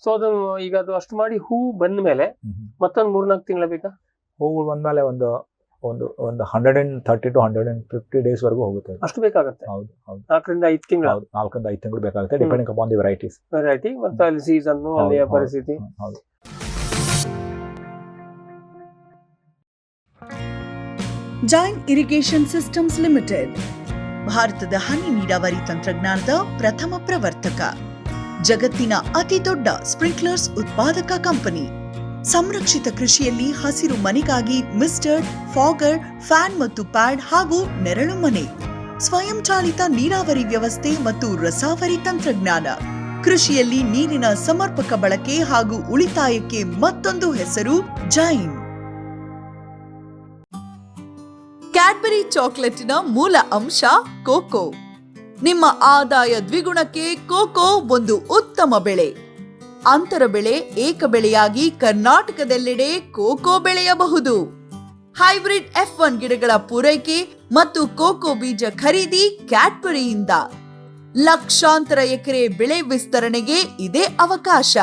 ಸೊ ಅದು ಈಗ ಅದು ಅಷ್ಟು ಮಾಡಿ ಹೂ ಬಂದ ಮೇಲೆ ಮತ್ತೊಂದು 3-4 ತಿಂಗಳ ಬೇಕಾ? ಹೂವು ಬಂದ್ಮೇಲೆ ಒಂದು 130 to 150 ಡೇಸ್ ವರೆಗೂ ಹೋಗುತ್ತೆ. ಅಷ್ಟು ಬೇಕಾಗುತ್ತೆ. ಹೌದು ಹೌದು, 4ರಿಂದ 5 ತಿಂಗಳು. 4ರಿಂದ 5 ತಿಂಗಳು ಬೇಕಾಗುತ್ತೆ, ಡಿಪೆಂಡಿಂಗ್ ಅಪಾನ್ ದಿ ವೆರೈಟಿ ಮತ್ತೆ ಅಲ್ಲಿ ಸೀಸನ್, ಅಲ್ಲಿಯ ಪರಿಸ್ಥಿತಿ. ಹೌದು. ಜೈನ್ ಇರಿಗೇಷನ್ ಸಿಸ್ಟಮ್ಸ್ ಲಿಮಿಟೆಡ್ ಭಾರತದ ಹನಿ ನೀರಾವರಿ ತಂತ್ರಜ್ಞಾನದ ಪ್ರಥಮ ಪ್ರವರ್ತಕ, ಜಗತ್ತಿನ ಅತಿ ದೊಡ್ಡ ಸ್ಪ್ರಿಂಕ್ಲರ್ಸ್ ಉತ್ಪಾದಕ ಕಂಪನಿ. ಸಂರಕ್ಷಿತ ಕೃಷಿಯಲ್ಲಿ ಹಸಿರು ಮನೆಗಾಗಿ ಮಿಸ್ಟರ್, ಫಾಗರ್, ಫ್ಯಾನ್ ಮತ್ತು ಪ್ಯಾಡ್ ಹಾಗೂ ನೆರಳು ಮನೆ, ಸ್ವಯಂ ಚಾಲಿತ ನೀರಾವರಿ ವ್ಯವಸ್ಥೆ ಮತ್ತು ರಸಾವರಿ ತಂತ್ರಜ್ಞಾನ. ಕೃಷಿಯಲ್ಲಿ ನೀರಿನ ಸಮರ್ಪಕ ಬಳಕೆ ಹಾಗೂ ಉಳಿತಾಯಕ್ಕೆ ಮತ್ತೊಂದು ಹೆಸರು ಜೈನ್. ಕ್ಯಾಡ್ಬರಿ ಚಾಕೊಲೇಟಿನ ಮೂಲ ಅಂಶ ಕೋಕೋ. ನಿಮ್ಮ ಆದಾಯ ದ್ವಿಗುಣಕ್ಕೆ ಕೋಕೋ ಒಂದು ಉತ್ತಮ ಬೆಳೆ. ಅಂತರ ಬೆಳೆ, ಏಕ ಬೆಳೆಯಾಗಿ ಕರ್ನಾಟಕದೆಲ್ಲೆಡೆ ಕೋಕೋ ಬೆಳೆಯಬಹುದು. ಹೈಬ್ರಿಡ್ F1 ಗಿಡಗಳ ಪೂರೈಕೆ ಮತ್ತು ಕೋಕೋ ಬೀಜ ಖರೀದಿ ಕ್ಯಾಡ್ಬರಿಯಿಂದ. ಲಕ್ಷಾಂತರ ಎಕರೆ ಬೆಳೆ ವಿಸ್ತರಣೆಗೆ ಇದೇ ಅವಕಾಶ.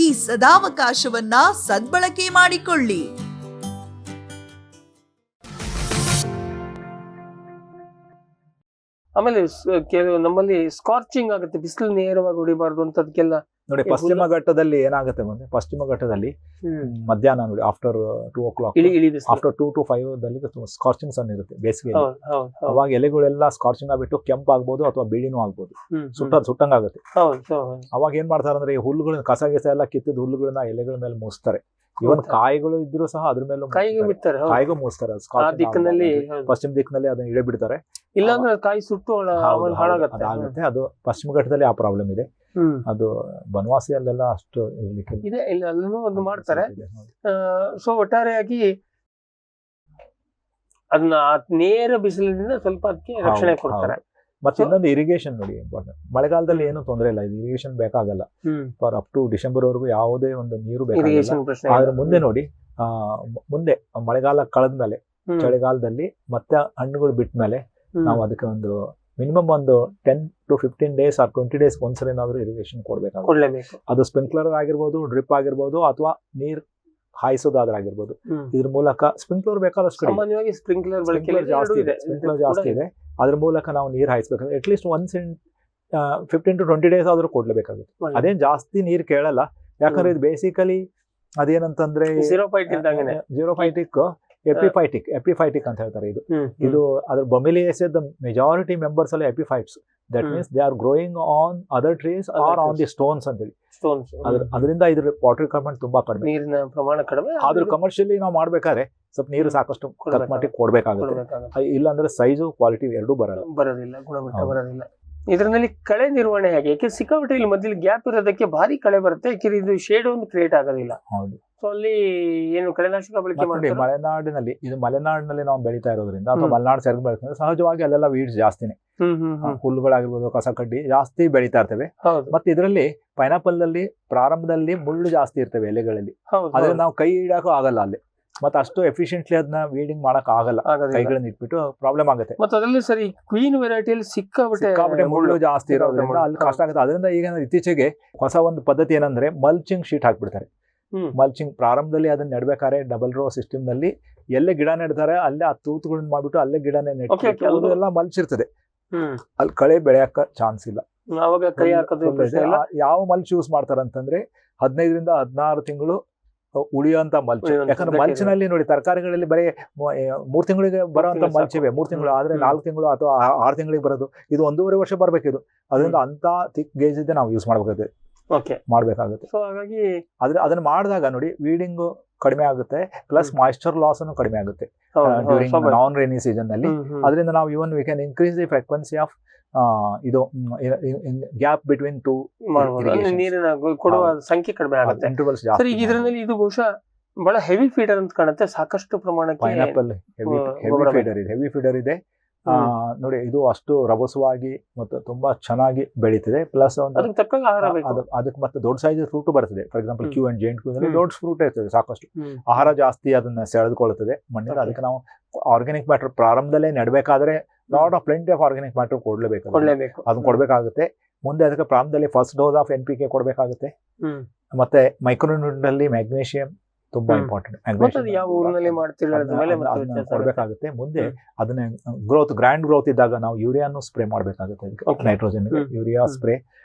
ಈ ಸದಾವಕಾಶವನ್ನ ಸದ್ಬಳಕೆ ಮಾಡಿಕೊಳ್ಳಿ. ಆಮೇಲೆ ಕೆಲವು ನಮ್ಮಲ್ಲಿ ಸ್ಕಾರ್ಚಿಂಗ್ ಆಗುತ್ತೆ, ಬಿಸಿಲು ನೇರವಾಗಿ ಹೊಡಿಬಾರ್ದು ಅಂತ. ಅದಕ್ಕೆಲ್ಲ ನೋಡಿ, ಪಶ್ಚಿಮ ಘಟ್ಟದಲ್ಲಿ ಏನಾಗುತ್ತೆ ಅಂದ್ರೆ, ಪಶ್ಚಿಮ ಘಟ್ಟದಲ್ಲಿ ಮಧ್ಯಾಹ್ನ ನೋಡಿ ಆಫ್ಟರ್ 2 o'clock, ಆಫ್ಟರ್ 2 to 5 ದಲ್ಲಿ ಸ್ಕಾರ್ಚಿಂಗ್ ಸನ್ ಇರುತ್ತೆ ಬೇಸಿಗೆ. ಅವಾಗ ಎಲೆಗಳೆಲ್ಲ ಸ್ಕಾರ್ಚಿಂಗ್ ಆಗ್ಬಿಟ್ಟು ಕೆಂಪ್ ಆಗ್ಬೋದು ಅಥವಾ ಬಿಳಿನೂ ಆಗ್ಬೋದು, ಸುಟ್ಟಂಗ್ ಆಗುತ್ತೆ. ಅವಾಗ ಏನ್ ಮಾಡ್ತಾರೆ ಅಂದ್ರೆ, ಈ ಹುಲ್ಲುಗಳನ್ನ ಕಸ ಎಲ್ಲ ಕಿತ್ತಿದ ಹುಲ್ಲುಗಳನ್ನ ಎಲೆಗಳ ಮೇಲೆ ಮೂಸ್ತಾರೆ. ಇವನ್ ಕಾಯಿಗಳು ಇದ್ರು ಸಹ ಅದ್ರ ಮೇಲೆ ಕಾಯಿಗೂ ಮೂಸ್ತಾರೆ. ಪಶ್ಚಿಮ ದಿಕ್ಕಿನಲ್ಲಿ ಅದನ್ನ ಇಳೆ ಬಿಡ್ತಾರೆ, ಇಲ್ಲಾಂದ್ರೆ ಕಾಯಿ ಸುಟ್ಟು ಅದಾಗುತ್ತೆ. ಅದು ಪಶ್ಚಿಮ ಘಟ್ಟದಲ್ಲಿ ಆ ಪ್ರಾಬ್ಲಮ್ ಇದೆ. ಅದು ಬನವಾಸಿಯಲ್ಲೆಲ್ಲ ಅಷ್ಟು ಇದೆ, ಇಲ್ಲ ಅಲ್ಲೂ ಒಂದು ಮಾಡ್ತಾರೆ. ಸೊ ಒಟ್ಟಾರೆಯಾಗಿ ಅದನ್ನ ನೇರ ಬಿಸಿಲಿನಿಂದ ಸ್ವಲ್ಪ ಅದಕ್ಕೆ ರಕ್ಷಣೆ ಕೊಡ್ತಾರೆ. ಮತ್ತೆ ಇನ್ನೊಂದು ಇರಿಗೇಷನ್ ನೋಡಿ, ಮಳೆಗಾಲದಲ್ಲಿ ಏನು ತೊಂದರೆ ಇಲ್ಲ, ಇದು ಇರಿಗೇಷನ್ ಬೇಕಾಗಲ್ಲ. ಫಾರ್ ಅಪ್ ಟು ಡಿಸೆಂಬರ್ ವರೆಗೂ ಯಾವುದೇ ಒಂದು ನೀರು ಬೇಕಾಗಿಲ್ಲ. ಆದ್ರೆ ಮುಂದೆ ನೋಡಿ, ಮುಂದೆ ಮಳೆಗಾಲ ಕಳೆದ್ಮೇಲೆ ಚಳಿಗಾಲದಲ್ಲಿ ಮತ್ತೆ ಹಣ್ಣುಗಳು ಬಿಟ್ಮೇಲೆ ನಾವು ಅದಕ್ಕೆ ಒಂದು ಮಿನಿಮಮ್ ಒಂದು 10 to 15 days or 20 days ಒಂದ್ಸರಿ ಏನಾದ್ರು ಇರಿಗೇಷನ್ ಕೊಡ್ಬೇಕಾಗುತ್ತೆ. ಅದು ಸ್ಪ್ರಿಂಕ್ಲರ್ ಆಗಿರ್ಬೋದು, ಡ್ರಿಪ್ ಆಗಿರ್ಬೋದು, ಅಥವಾ ನೀರ್ ಹಾಯಿಸೋದಾದ್ರಾಗಿರ್ಬೋದು. ಇದ್ರ ಮೂಲಕ ಸ್ಪ್ರಿಂಕ್ಲರ್ ಬೇಕಾದಷ್ಟು ಸ್ಪ್ರಿಂಕ್ಲರ್ ಜಾಸ್ತಿ ಇದೆ. ಅದ್ರ ಮೂಲಕ ನಾವು ನೀರ್ ಹಾಯಿಸ್ಬೇಕಾದ್ರೆ at least once in 15 to 20 days ಆದ್ರೂ ಕೊಡ್ಲೇಬೇಕಾಗುತ್ತೆ. ಅದೇನ್ ಜಾಸ್ತಿ ನೀರ್ ಕೇಳಲ್ಲ, ಯಾಕಂದ್ರೆ ಇದು ಬೇಸಿಕಲಿ ಅದೇನಂತಂದ್ರೆ ಎಪಿಫೈಟಿಕ್ ಅಂತ ಹೇಳ್ತಾರೆ. ಇದು ಅದ್ರ ಬೊಮಿಲಿಯೇಸಿಯಸ್ ಮೆಜಾರಿಟಿ ಮೆಂಬರ್ಸ್ ಅಲ್ಲಿ epiphytes. That means they are growing on other trees or on the stones ಅಂತ ಹೇಳಿ. ಅದರಿಂದ ಇದ್ರ ವಾಟರ್ ರಿಕ್ವೈರ್ಮೆಂಟ್ ತುಂಬಾ ಕಡಿಮೆ, ನೀರಿನ ಪ್ರಮಾಣ ಕಡಿಮೆ. ಆದ್ರೂ ಕಮರ್ಷಿಯಲಿ ನಾವು ಮಾಡ್ಬೇಕಾದ್ರೆ ಸ್ವಲ್ಪ ನೀರು ಸಾಕಷ್ಟು ಮಟ್ಟಿಗೆ ಕೊಡ್ಬೇಕಾಗುತ್ತೆ. ಇಲ್ಲಾಂದ್ರೆ ಸೈಜು ಕ್ವಾಲಿಟಿ ಎರಡೂ ಬರೋದಿಲ್ಲ, ಗುಣಮಟ್ಟ ಬರೋದಿಲ್ಲ. ಇದರಲ್ಲಿ ಕಳೆ ನಿರ್ವಹಣೆ ಹೇಗೆ? ಯಾಕೆ ಸಿಕ್ಕಾಪಟ್ಟೆ ಇಲ್ಲಿ ಮಧ್ಯದಲ್ಲಿ ಗ್ಯಾಪ್ ಇರೋದಕ್ಕೆ ಭಾರಿ ಕಳೆ ಬರುತ್ತೆ. ಯಾಕೆಂದ್ರೆ ಇದು ಶೇಡ್ ಒಂದು ಕ್ರಿಯೇಟ್ ಆಗೋದಿಲ್ಲ. ಸೊ ಅಲ್ಲಿ ಏನು ಕಳೆನಾಶಕ ಬಳಕೆ ನೋಡಿ ಮಾಡ್ತಾರೆ? ಮಲೆನಾಡಿನಲ್ಲಿ ನಾವು ಬೆಳೀತಾ ಇರೋದ್ರಿಂದ ಅಥವಾ ಮಲೆನಾಡು ಸೆರಗು ಬೆಳೆದ್ರೆ ಸಹಜವಾಗಿ ಅಲ್ಲೆಲ್ಲ ವೀಡ್ಸ್ ಜಾಸ್ತಿನೇ, ಹುಲ್ಲುಗಳಾಗಿರ್ಬೋದು, ಕಸ ಕಡ್ಡಿ ಜಾಸ್ತಿ ಬೆಳೀತಾ ಇರ್ತವೆ. ಮತ್ತೆ ಇದರಲ್ಲಿ ಪೈನಾಪಲ್ ಅಲ್ಲಿ ಪ್ರಾರಂಭದಲ್ಲಿ ಮುಳ್ಳು ಜಾಸ್ತಿ ಇರ್ತವೆ ಎಲೆಗಳಲ್ಲಿ, ಅದ್ರ ನಾವು ಕೈ ಇಡಕ್ಕೂ ಆಗಲ್ಲ ಅಲ್ಲಿ, ಮತ್ತೆ ಅಷ್ಟು ಎಫಿಷಿಯೆಂಟ್ಲಿ ಅದನ್ನ ವೀಡಿಂಗ್ ಮಾಡಕ್ ಆಗಲ್ಲ, ಕೈಗಳನ್ನ ಇಟ್ಬಿಟ್ಟು ಪ್ರಾಬ್ಲಮ್ ಆಗುತ್ತೆ. ಮತ್ತೆ ಅದರಲ್ಲಿ ಸರಿ ಕ್ವೀನ್ ವೆರೈಟಿಯಲ್ಲಿ ಸಿಕ್ಕಾಪಟ್ಟೆ ಮುಳ್ಳು ಜಾಸ್ತಿ ಇರೋದ್ರಿಂದ ಅಲ್ಲಿ ಕಷ್ಟ ಆಗುತ್ತೆ. ಅದರಿಂದ ಈಗ ಇತ್ತೀಚೆಗೆ ಹೊಸ ಒಂದು ಪದ್ಧತಿ ಏನಂದ್ರೆ ಮಲ್ಚಿಂಗ್ ಶೀಟ್ ಹಾಕ್ಬಿಡ್ತಾರೆ. ಮಲ್ಚಿಂಗ್ ಪ್ರಾರಂಭದಲ್ಲಿ ಅದನ್ನ ನೆಡ್ಬೇಕಾದ್ರೆ ಡಬಲ್ ರೋ ಸಿಸ್ಟಮ್ ನಲ್ಲಿ ಎಲ್ಲೇ ಗಿಡ ನೆಡ್ತಾರೆ ಅಲ್ಲೇ ಆ ತೂತುಗಳನ್ನ ಮಾಡ್ಬಿಟ್ಟು ಅಲ್ಲೇ ಗಿಡನೇ ನೆಟ್ಟು ಎಲ್ಲ ಮಲ್ಚಿರ್ತದೆ, ಅಲ್ಲಿ ಕಳೆ ಬೆಳೆಯಕ್ಕ ಚಾನ್ಸ್ ಇಲ್ಲ. ಯಾವ ಮಲ್ಚ್ ಯೂಸ್ ಮಾಡ್ತಾರ ಅಂತಂದ್ರೆ 15 ರಿಂದ 16 ತಿಂಗಳು ಉಳಿಯುವಂತ ಮಲ್ಚ್. ಯಾಕಂದ್ರೆ ಮಲ್ಚಿನಲ್ಲಿ ನೋಡಿ ತರಕಾರಿಗಳಲ್ಲಿ ಬರೀ 3 ತಿಂಗಳಿಗೆ ಬರುವಂತ ಮಲ್ಚ್ ಇವೆ, 3 ತಿಂಗಳು ಆದ್ರೆ 4 ತಿಂಗಳು ಅಥವಾ 6 ತಿಂಗಳಿಗೆ ಬರೋದು, ಇದು 1.5 ವರ್ಷ ಬರ್ಬೇಕಿದು. ಅದರಿಂದ ಅಂತ ಥಿಕ್ ಗೇಜ್ ಇದ್ದೆ ನಾವು ಯೂಸ್ ಮಾಡ್ಬೇಕಾಗುತ್ತೆ. ಸೊ ಹಾಗಾಗಿ ಅದನ್ನ ಮಾಡಿದಾಗ ನೋಡಿ ವೀಡಿಂಗ್ ಕಡಿಮೆ ಆಗುತ್ತೆ, ಪ್ಲಸ್ ಮಾಯಿಶ್ಚರ್ ಲಾಸ್ ಅನ್ನು ಕಡಿಮೆ ಆಗುತ್ತೆ ಡ್ಯೂರಿಂಗ್ ನಾನ್ ರೈನಿ ಸೀಸನ್ ನಲ್ಲಿ. ಅದರಿಂದ ನಾವು ಇವನ್ we can increase the frequency of ಇದು ಗ್ಯಾಪ್ ಬಿಟ್ವೀನ್ ಟು ನೀರಿನ ಕೊಡುವ ಸಂಖ್ಯೆ ಕಡಿಮೆ ಆಗುತ್ತೆ, ಇಂಟರ್ವಲ್ಸ್ ಜಾಸ್ತಿ. ಇದರಲ್ಲಿ ಇದು ಬಹುಶಃ ಬಹಳ ಹೆವಿ ಫೀಡರ್ ಅಂತ ಕಾಣುತ್ತೆ, ಸಾಕಷ್ಟು ಪ್ರಮಾಣಕ್ಕೆ ಪೈನಾಪಲ್ ಹೆವಿ ಫೀಡರ್ ಇದೆ. ನೋಡಿ ಇದು ಅಷ್ಟು ರಭಸವಾಗಿ ಮತ್ತು ತುಂಬಾ ಚೆನ್ನಾಗಿ ಬೆಳೀತಿದೆ. ಪ್ಲಸ್ ಅದಕ್ಕೆ ಮತ್ತೆ ದೊಡ್ಡ ಸೈಜ್ ಫ್ರೂಟ್ ಬರ್ತದೆ. For example Kew and giant Kew ನಲ್ಲಿ ದೊಡ್ಡ ಫ್ರೂಟ್ ಇರ್ತದೆ, ಸಾಕಷ್ಟು ಆಹಾರ ಜಾಸ್ತಿ ಅದನ್ನ ಸೆಳೆದುಕೊಳ್ಳುತ್ತದೆ ಮಣ್ಣಿನ. ಅದಕ್ಕೆ ನಾವು ಆರ್ಗ್ಯಾನಿಕ್ ಮ್ಯಾಟರ್ ಪ್ರಾರಂಭದಲ್ಲೇ ನೆಡಬೇಕಾದ್ರೆ lot of plenty of organic matter ಕೊಡ್ಲೇಬೇಕು, ಅದನ್ನ ಕೊಡ್ಬೇಕಾಗುತ್ತೆ. ಮುಂದೆ ಅದಕ್ಕೆ ಪ್ರಾರಂಭದಲ್ಲಿ ಫಸ್ಟ್ ಡೋಸ್ ಆಫ್ NPK ಕೊಡ್ಬೇಕಾಗುತ್ತೆ. ಮತ್ತೆ ಮೈಕ್ರೋನ್ಯೂಟ್ರಿಯೆಂಟ್ ಅಲ್ಲಿ ಮ್ಯಾಗ್ನೀಷಿಯಂ ತುಂಬಾ ಇಂಪಾರ್ಟೆಂಟ್, ಕೊಡ್ಬೇಕಾಗುತ್ತೆ. ಮುಂದೆ ಅದನ್ನ ಗ್ರ್ಯಾಂಡ್ ಗ್ರೋತ್ ಇದ್ದಾಗ ನಾವು ಯೂರಿಯಾನು ಸ್ಪ್ರೇ ಮಾಡ್ಬೇಕಾಗುತ್ತೆ. Nitrogen urea spray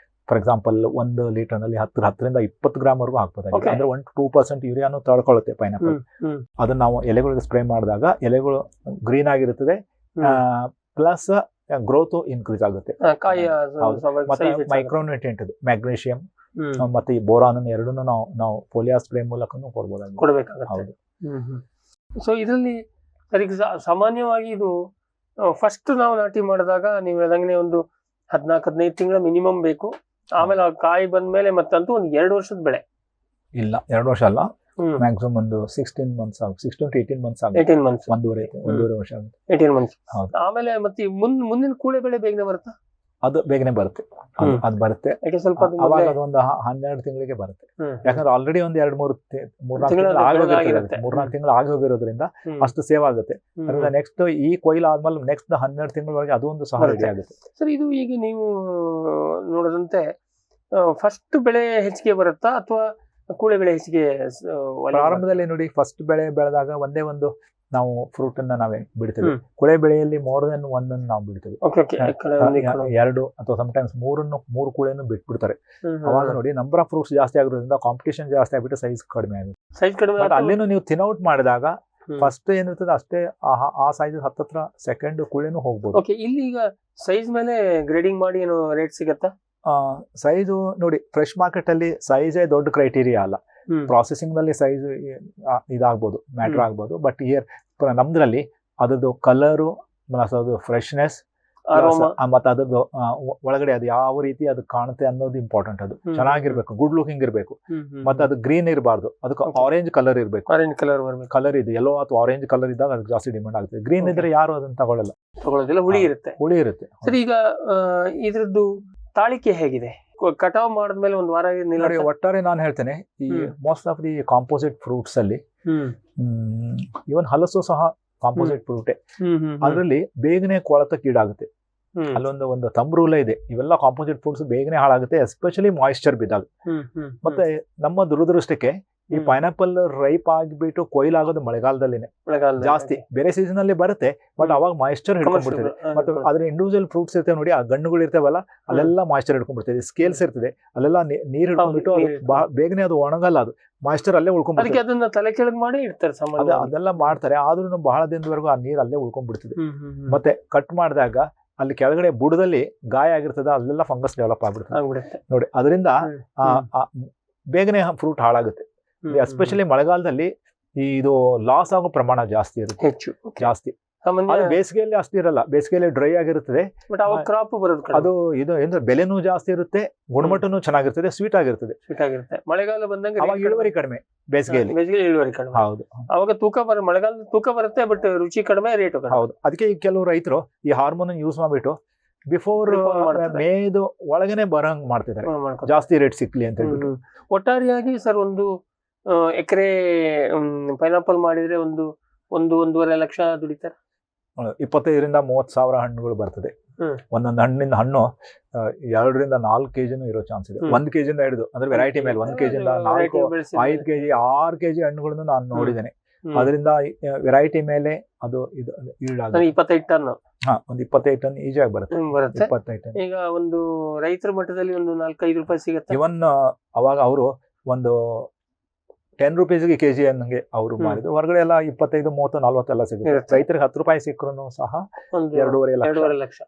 for example 1 litre ನಲ್ಲಿ 10 ರಿಂದ 20 ಗ್ರಾಮ್ ವರೆಗೂ ಹಾಕ್ಬೋದಾಗಿದೆ. ಅಂದ್ರೆ 1 to 2% ಯೂರಿಯಾನು ತಳ್ಕೊಳ್ಳುತ್ತೆ ಪೈನಾಪಲ್. ಅದನ್ನ ನಾವು ಎಲೆಗಳಿಗೆ ಸ್ಪ್ರೇ ಮಾಡಿದಾಗ ಎಲೆಗಳು ಗ್ರೀನ್ ಆಗಿರುತ್ತದೆ, ಪ್ಲಸ್ ಗ್ರೋತ್ ಇನ್ಕ್ರೀಸ್ ಆಗುತ್ತೆ. ಮತ್ತೆ ಮೈಕ್ರೋನ್ಯೂಟ್ರಿಯೆಂಟ್ ಮ್ಯಾಗ್ನೀಷಿಯಂ ಮತ್ತೆ ಈ ಬೋರಾನ್ ಎರಡನ್ನೂ ನಾವು ಫೋಲಿಯಾ ಸ್ಪ್ರೇ ಮೂಲಕ ಕೊಡಬೇಕಾಗುತ್ತೆ. ಸೊ ಇದರಲ್ಲಿ ಸಾಮಾನ್ಯವಾಗಿ ಇದು ಫಸ್ಟ್ ನಾವು ನಾಟಿ ಮಾಡಿದಾಗ ನೀವು ಹೇಳ್ದಂಗೆ ಒಂದು 14-15 ತಿಂಗಳ ಮಿನಿಮಮ್ ಬೇಕು. ಆಮೇಲೆ ಕಾಯಿ ಬಂದ್ಮೇಲೆ ಮತ್ತಂತೂ ಒಂದು 2 ವರ್ಷದ ಬೆಳೆ ಇಲ್ಲ, 2 ವರ್ಷ ಅಲ್ಲ, ಮ್ಯಾಕ್ಸಿಮಮ್ ಒಂದು 16 months ಆಗುತ್ತೆ, 16 to 18 months ಆಗುತ್ತೆ. 18 months, ಒಂದೂವರೆ ವರ್ಷ ಆಗುತ್ತೆ, 18 months. ಆಮೇಲೆ ಮತ್ತೆ ಮುಂದಿನ ಕೂಳೆ ಬೆಳೆ ಬೇಗನೆ ಬರುತ್ತಾ? ಅದು ಬೇಗನೆ ಬರುತ್ತೆ, ಅದು ಬರುತ್ತೆ. ಸ್ವಲ್ಪ ಅವಾಗ ಅದೊಂದು 12 ತಿಂಗಳಿಗೆ ಬರುತ್ತೆ. ಯಾಕಂದ್ರೆ ಆಲ್ರೆಡಿ ಒಂದು 2-3 ತಿಂಗಳು ಆಗಿ ಹೋಗಿರೋದ್ರಿಂದ ಅಷ್ಟು ಸೇವ್ ಆಗುತ್ತೆ. ಅದರಿಂದ ನೆಕ್ಸ್ಟ್ ಈ ಕೊಯ್ಲು ಆದ್ಮೇಲೆ ನೆಕ್ಸ್ಟ್ 12 ತಿಂಗಳವರೆಗೆ ಅದು ಒಂದು ಸಹ ರೆಡಿ ಆಗುತ್ತೆ. ಸರ್, ಇದು ಈಗ ನೀವು ನೋಡದಂತೆ ಫಸ್ಟ್ ಬೆಳೆ ಹೆಚ್ಚಿಗೆ ಬರುತ್ತಾ ಅಥವಾ ಕೂಳೆ ಬೆಳೆ ಹೆಚ್ಚಿಗೆ? ಪ್ರಾರಂಭದಲ್ಲಿ ನೋಡಿ, ಫಸ್ಟ್ ಬೆಳೆ ಬೆಳೆದಾಗ ಒಂದೇ ಒಂದು ನಾವು ಫ್ರೂಟ್ ಅನ್ನ ನಾವೇ ಬಿಡ್ತೇವೆ. ಕುಳೆ ಬೆಳೆಯಲ್ಲಿ ಮೋರ್ ದೆನ್ ಒಂದನ್ನು ನಾವು ಬಿಡ್ತೇವೆ, 2 ಅಥವಾ ಸಮಟೈಮ್ಸ್ 3 ಕುಳೆಯನ್ನು ಬಿಟ್ಬಿಡ್ತಾರೆ. ಅವಾಗ ನೋಡಿ ನಂಬರ್ ಆಫ್ ಫ್ರೂಟ್ಸ್ ಜಾಸ್ತಿ ಆಗಿರೋದ್ರಿಂದ ಕಾಂಪಿಟೇಷನ್ ಜಾಸ್ತಿ ಆಗ್ಬಿಟ್ಟು ಸೈಜ್ ಕಡಿಮೆ ಆಗುತ್ತೆ. ಬಟ್ ಅಲ್ಲಿನೂ ನೀವು ಥಿನ್ಔಟ್ ಮಾಡಿದಾಗ ಫಸ್ಟ್ ಏನಿರ್ತದೆ ಅಷ್ಟೇ ಆ ಸೈಜ್ ಹತ್ತತ್ರ ಸೆಕೆಂಡ್ ಕುಳೆನೂ ಹೋಗ್ಬೋದು. ಇಲ್ಲಿ ಈಗ ಸೈಜ್ ಮೇಲೆ ಗ್ರೇಡಿಂಗ್ ಮಾಡಿ ಏನು ರೇಟ್ ಸಿಗತ್ತಾ? ಸೈಜು ನೋಡಿ, ಫ್ರೆಶ್ ಮಾರ್ಕೆಟ್ ಅಲ್ಲಿ ಸೈಜೇ ದೊಡ್ಡ ಕ್ರೈಟೀರಿಯಾ ಅಲ್ಲ. ಪ್ರಾಸೆಸಿಂಗ್ ನಲ್ಲಿ ಸೈಜ್ ಇದಾಗ್ಬೋದು, ಮ್ಯಾಟರ್ ಆಗ್ಬೋದು. ಬಟ್ ಇಯರ್ ನಮ್ದ್ರಲ್ಲಿ ಅದ್ರದ್ದು ಕಲರು ಪ್ಲಸ್ ಅದು ಫ್ರೆಶ್ನೆಸ್ ಮತ್ತೆ ಅದ್ರದ್ದು ಒಳಗಡೆ ಅದು ಯಾವ ರೀತಿ ಅದು ಕಾಣುತ್ತೆ ಅನ್ನೋದು ಇಂಪಾರ್ಟೆಂಟ್. ಅದು ಚೆನ್ನಾಗಿರ್ಬೇಕು, ಗುಡ್ ಲುಕಿಂಗ್ ಇರ್ಬೇಕು. ಮತ್ತೆ ಅದು ಗ್ರೀನ್ ಇರಬಾರ್ದು, ಅದಕ್ಕೆ ಆರೆಂಜ್ ಕಲರ್ ಇರ್ಬೇಕು. ಕಲರ್ ಇದೆ ಎಲ್ಲೋ ಅಥವಾ ಆರೆಂಜ್ ಕಲರ್ ಇದ್ದಾಗ ಅದಕ್ಕೆ ಜಾಸ್ತಿ ಡಿಮಾಂಡ್ ಆಗುತ್ತೆ. ಗ್ರೀನ್ ಇದ್ರೆ ಯಾರು ಅದನ್ನ ತಗೊಳ್ಳೋದಿಲ್ಲ, ಹುಳಿ ಇರುತ್ತೆ. ಸರಿ, ಈಗ ಇದ್ರದ್ದು ತಾಳಿಕೆ ಹೇಗಿದೆ? ಕಟಾವ್ ಮಾಡಿದ್ಮೇಲೆ ಒಂದು ವಾರ ನೋಡಿ, ಒಟ್ಟಾರೆ ನಾನು ಹೇಳ್ತೇನೆ, ಈ most of the composite fruits ಅಲ್ಲಿ ಇವನ್ ಹಲಸು ಸಹ ಕಾಂಪೋಸಿಟ್ ಫ್ರೂಟೇ. ಅದರಲ್ಲಿ ಬೇಗನೆ ಕೊಳತಕ್ಕೀಡಾಗುತ್ತೆ. ಅಲ್ಲೊಂದು ಥಂಬ್ ರೂಲ್ ಇದೆ, ಇವೆಲ್ಲ ಕಾಂಪೋಸಿಟ್ ಫ್ರೂಟ್ಸ್ ಬೇಗನೆ ಹಾಳಾಗುತ್ತೆ, ಎಸ್ಪೆಷಲಿ ಮಾಯಿಶ್ಚರ್ ಬಿದ್ದಾಗ. ಮತ್ತೆ ನಮ್ಮ ದುರದೃಷ್ಟಕ್ಕೆ ಈ ಪೈನಾಪಲ್ ರೈಪ್ ಆಗಿಬಿಟ್ಟು ಕೊಯ್ಲಾಗೋದು ಮಳೆಗಾಲದಲ್ಲಿನೇ ಜಾಸ್ತಿ. ಬೇರೆ ಸೀಸನ್ ಅಲ್ಲಿ ಬರುತ್ತೆ, ಬಟ್ ಅವಾಗ ಮಾಯಿಶ್ಚರ್ ಹಿಡ್ಕೊಂಡ್ಬಿಡ್ತದೆ. ಮತ್ತೆ ಅದ್ರ ಇಂಡಿವಿಜುವಲ್ ಫ್ರೂಟ್ಸ್ ಇರ್ತೇವೆ ನೋಡಿ, ಆ ಗಣ್ಣುಗಳು ಇರ್ತೇವಲ್ಲ, ಅಲ್ಲೆಲ್ಲ ಮಾಯಿಶ್ಚರ್ ಹಿಡ್ಕೊಂಡ್ಬಿಡ್ತದೆ. ಸ್ಕೇಲ್ಸ್ ಇರ್ತದೆ, ಅಲ್ಲೆಲ್ಲ ನೀರ್ ಹಿಡ್ಕೊಂಡ್ಬಿಟ್ಟು ಬೇಗನೆ ಅದು ಒಣಗಲ್ಲ, ಅದು ಮಾಯಿಶ್ಚರ್ ಅಲ್ಲೇ ಉಳ್ಕೊಂಡ್ಬಿಡ್ತದೆ. ಅದನ್ನ ತಲೆ ಕೆಳಗೆ ಮಾಡಿ ಇಡ್ತಾರೆ, ಅದೆಲ್ಲ ಮಾಡ್ತಾರೆ. ಆದ್ರೂ ಬಹಳ ದಿನದವರೆಗೂ ಆ ನೀರ್ ಅಲ್ಲೇ ಉಳ್ಕೊಂಡ್ಬಿಡ್ತದೆ. ಮತ್ತೆ ಕಟ್ ಮಾಡಿದಾಗ ಅಲ್ಲಿ ಕೆಳಗಡೆ ಬುಡದಲ್ಲಿ ಗಾಯ ಆಗಿರ್ತದೆ, ಅಲ್ಲೆಲ್ಲ ಫಂಗಸ್ ಡೆವಲಪ್ ಆಗ್ಬಿಡುತ್ತೆ ನೋಡಿ. ಅದರಿಂದ ಬೇಗನೆ ಫ್ರೂಟ್ ಹಾಳಾಗುತ್ತೆ. ಎಸ್ಪೆಷಲಿ ಮಳೆಗಾಲದಲ್ಲಿ ಇದು ಲಾಸ್ ಆಗೋ ಪ್ರಮಾಣ ಜಾಸ್ತಿ ಇರುತ್ತೆ, ಜಾಸ್ತಿ. ಸಾಮಾನ್ಯ ಬೇಸಿಗೆಯಲ್ಲಿ ಅಷ್ಟಿರಲ್ಲ, ಬೇಸಿಗೆಯಲ್ಲಿ ಡ್ರೈ ಆಗಿರುತ್ತದೆ. ಬಟ್ ಅವಾಗ ಕ್ರಾಪ್ ಬರೋದು ಅದು ಇದು ಏನು ಬೆಲೆನೂ ಜಾಸ್ತಿ ಇರುತ್ತೆ, ಗುಣಮಟ್ಟನೂ ಚೆನ್ನಾಗಿರ್ತದೆ, ಸ್ವೀಟ್ ಆಗಿರ್ತದೆ. ಮಳೆಗಾಲ ಬಂದಂಗೆ ಅವಾಗ ಇಳುವರಿ ಕಡಿಮೆ, ಬೇಸಿಗೆಯಲ್ಲಿ ಇಳುವರಿ ಕಡಿಮೆ. ಹೌದು. ಅವಾಗ ಮಳೆಗಾಲದ ತೂಕ ಬರುತ್ತೆ, ಬಟ್ ರುಚಿ ಕಡಿಮೆ, ರೇಟ್ ಕಡಿಮೆ. ಹೌದು. ಅದಕ್ಕೆ ಈಗ ಕೆಲವು ರೈತರು ಈ ಹಾರ್ಮೋನ್ ಯೂಸ್ ಮಾಡ್ಬಿಟ್ಟು ಬಿಫೋರ್ ಮೇದು ಒಳಗನೆ ಬರಂಗ್ ಮಾಡ್ತಿದ್ದಾರೆ, ಜಾಸ್ತಿ ರೇಟ್ ಸಿಕ್ಲಿ ಅಂತ ಹೇಳ್ಬಿಟ್ಟು. ಒಟ್ಟಾರೆಯಾಗಿ ಸರ್ ಒಂದು ಎಕರೆ ಪೈನಾಪಲ್ ಮಾಡಿದ್ರೆ ಒಂದೂವರೆ ಲಕ್ಷ ದುಡಿತಾರೆ. 25,000 to 30,000 ಹಣ್ಣುಗಳು ಬರ್ತದೆ. ಒಂದೊಂದು ಹಣ್ಣಿನ ಹಣ್ಣು 2 to 4 kg ಇರೋ ಚಾನ್ಸ್ ಇದೆ. 1 kg ಹಿಡಿದು ಅಂದ್ರೆ ವೆರೈಟಿ ಮೇಲೆ 1 kg 4, 5 kg, 6 kg ಹಣ್ಣುಗಳನ್ನು ನಾನು ನೋಡಿದ್ದೇನೆ. ಅದರಿಂದ ವೆರೈಟಿ ಮೇಲೆ ಅದು ಇದು 25 ಟನ್. ಒಂದು 25 ಟನ್ ಈಜಿಯಾಗಿ ಬರುತ್ತೆ. 25 ಟನ್. ಈಗ ಒಂದು ರೈತರ ಮಟ್ಟದಲ್ಲಿ ಒಂದು 4-5 ರೂಪಾಯಿ ಸಿಗುತ್ತೆ. ಇವನ್ ಅವಾಗ ಅವರು ಒಂದು 10 ರೂಪೀಸ್ಗೆ kg ಅನ್ನಂಗೆ ಅವರು ಮಾಡಿದ್ರು. ಹೊರಗಡೆ ಎಲ್ಲ 25, 30, 40 ಎಲ್ಲ ಸಿಗುತ್ತೆ. ರೈತರಿಗೆ 10 ರೂಪಾಯಿ ಸಿಕ್ಕರೂ ಸಹ 2.5 ಲಕ್ಷ,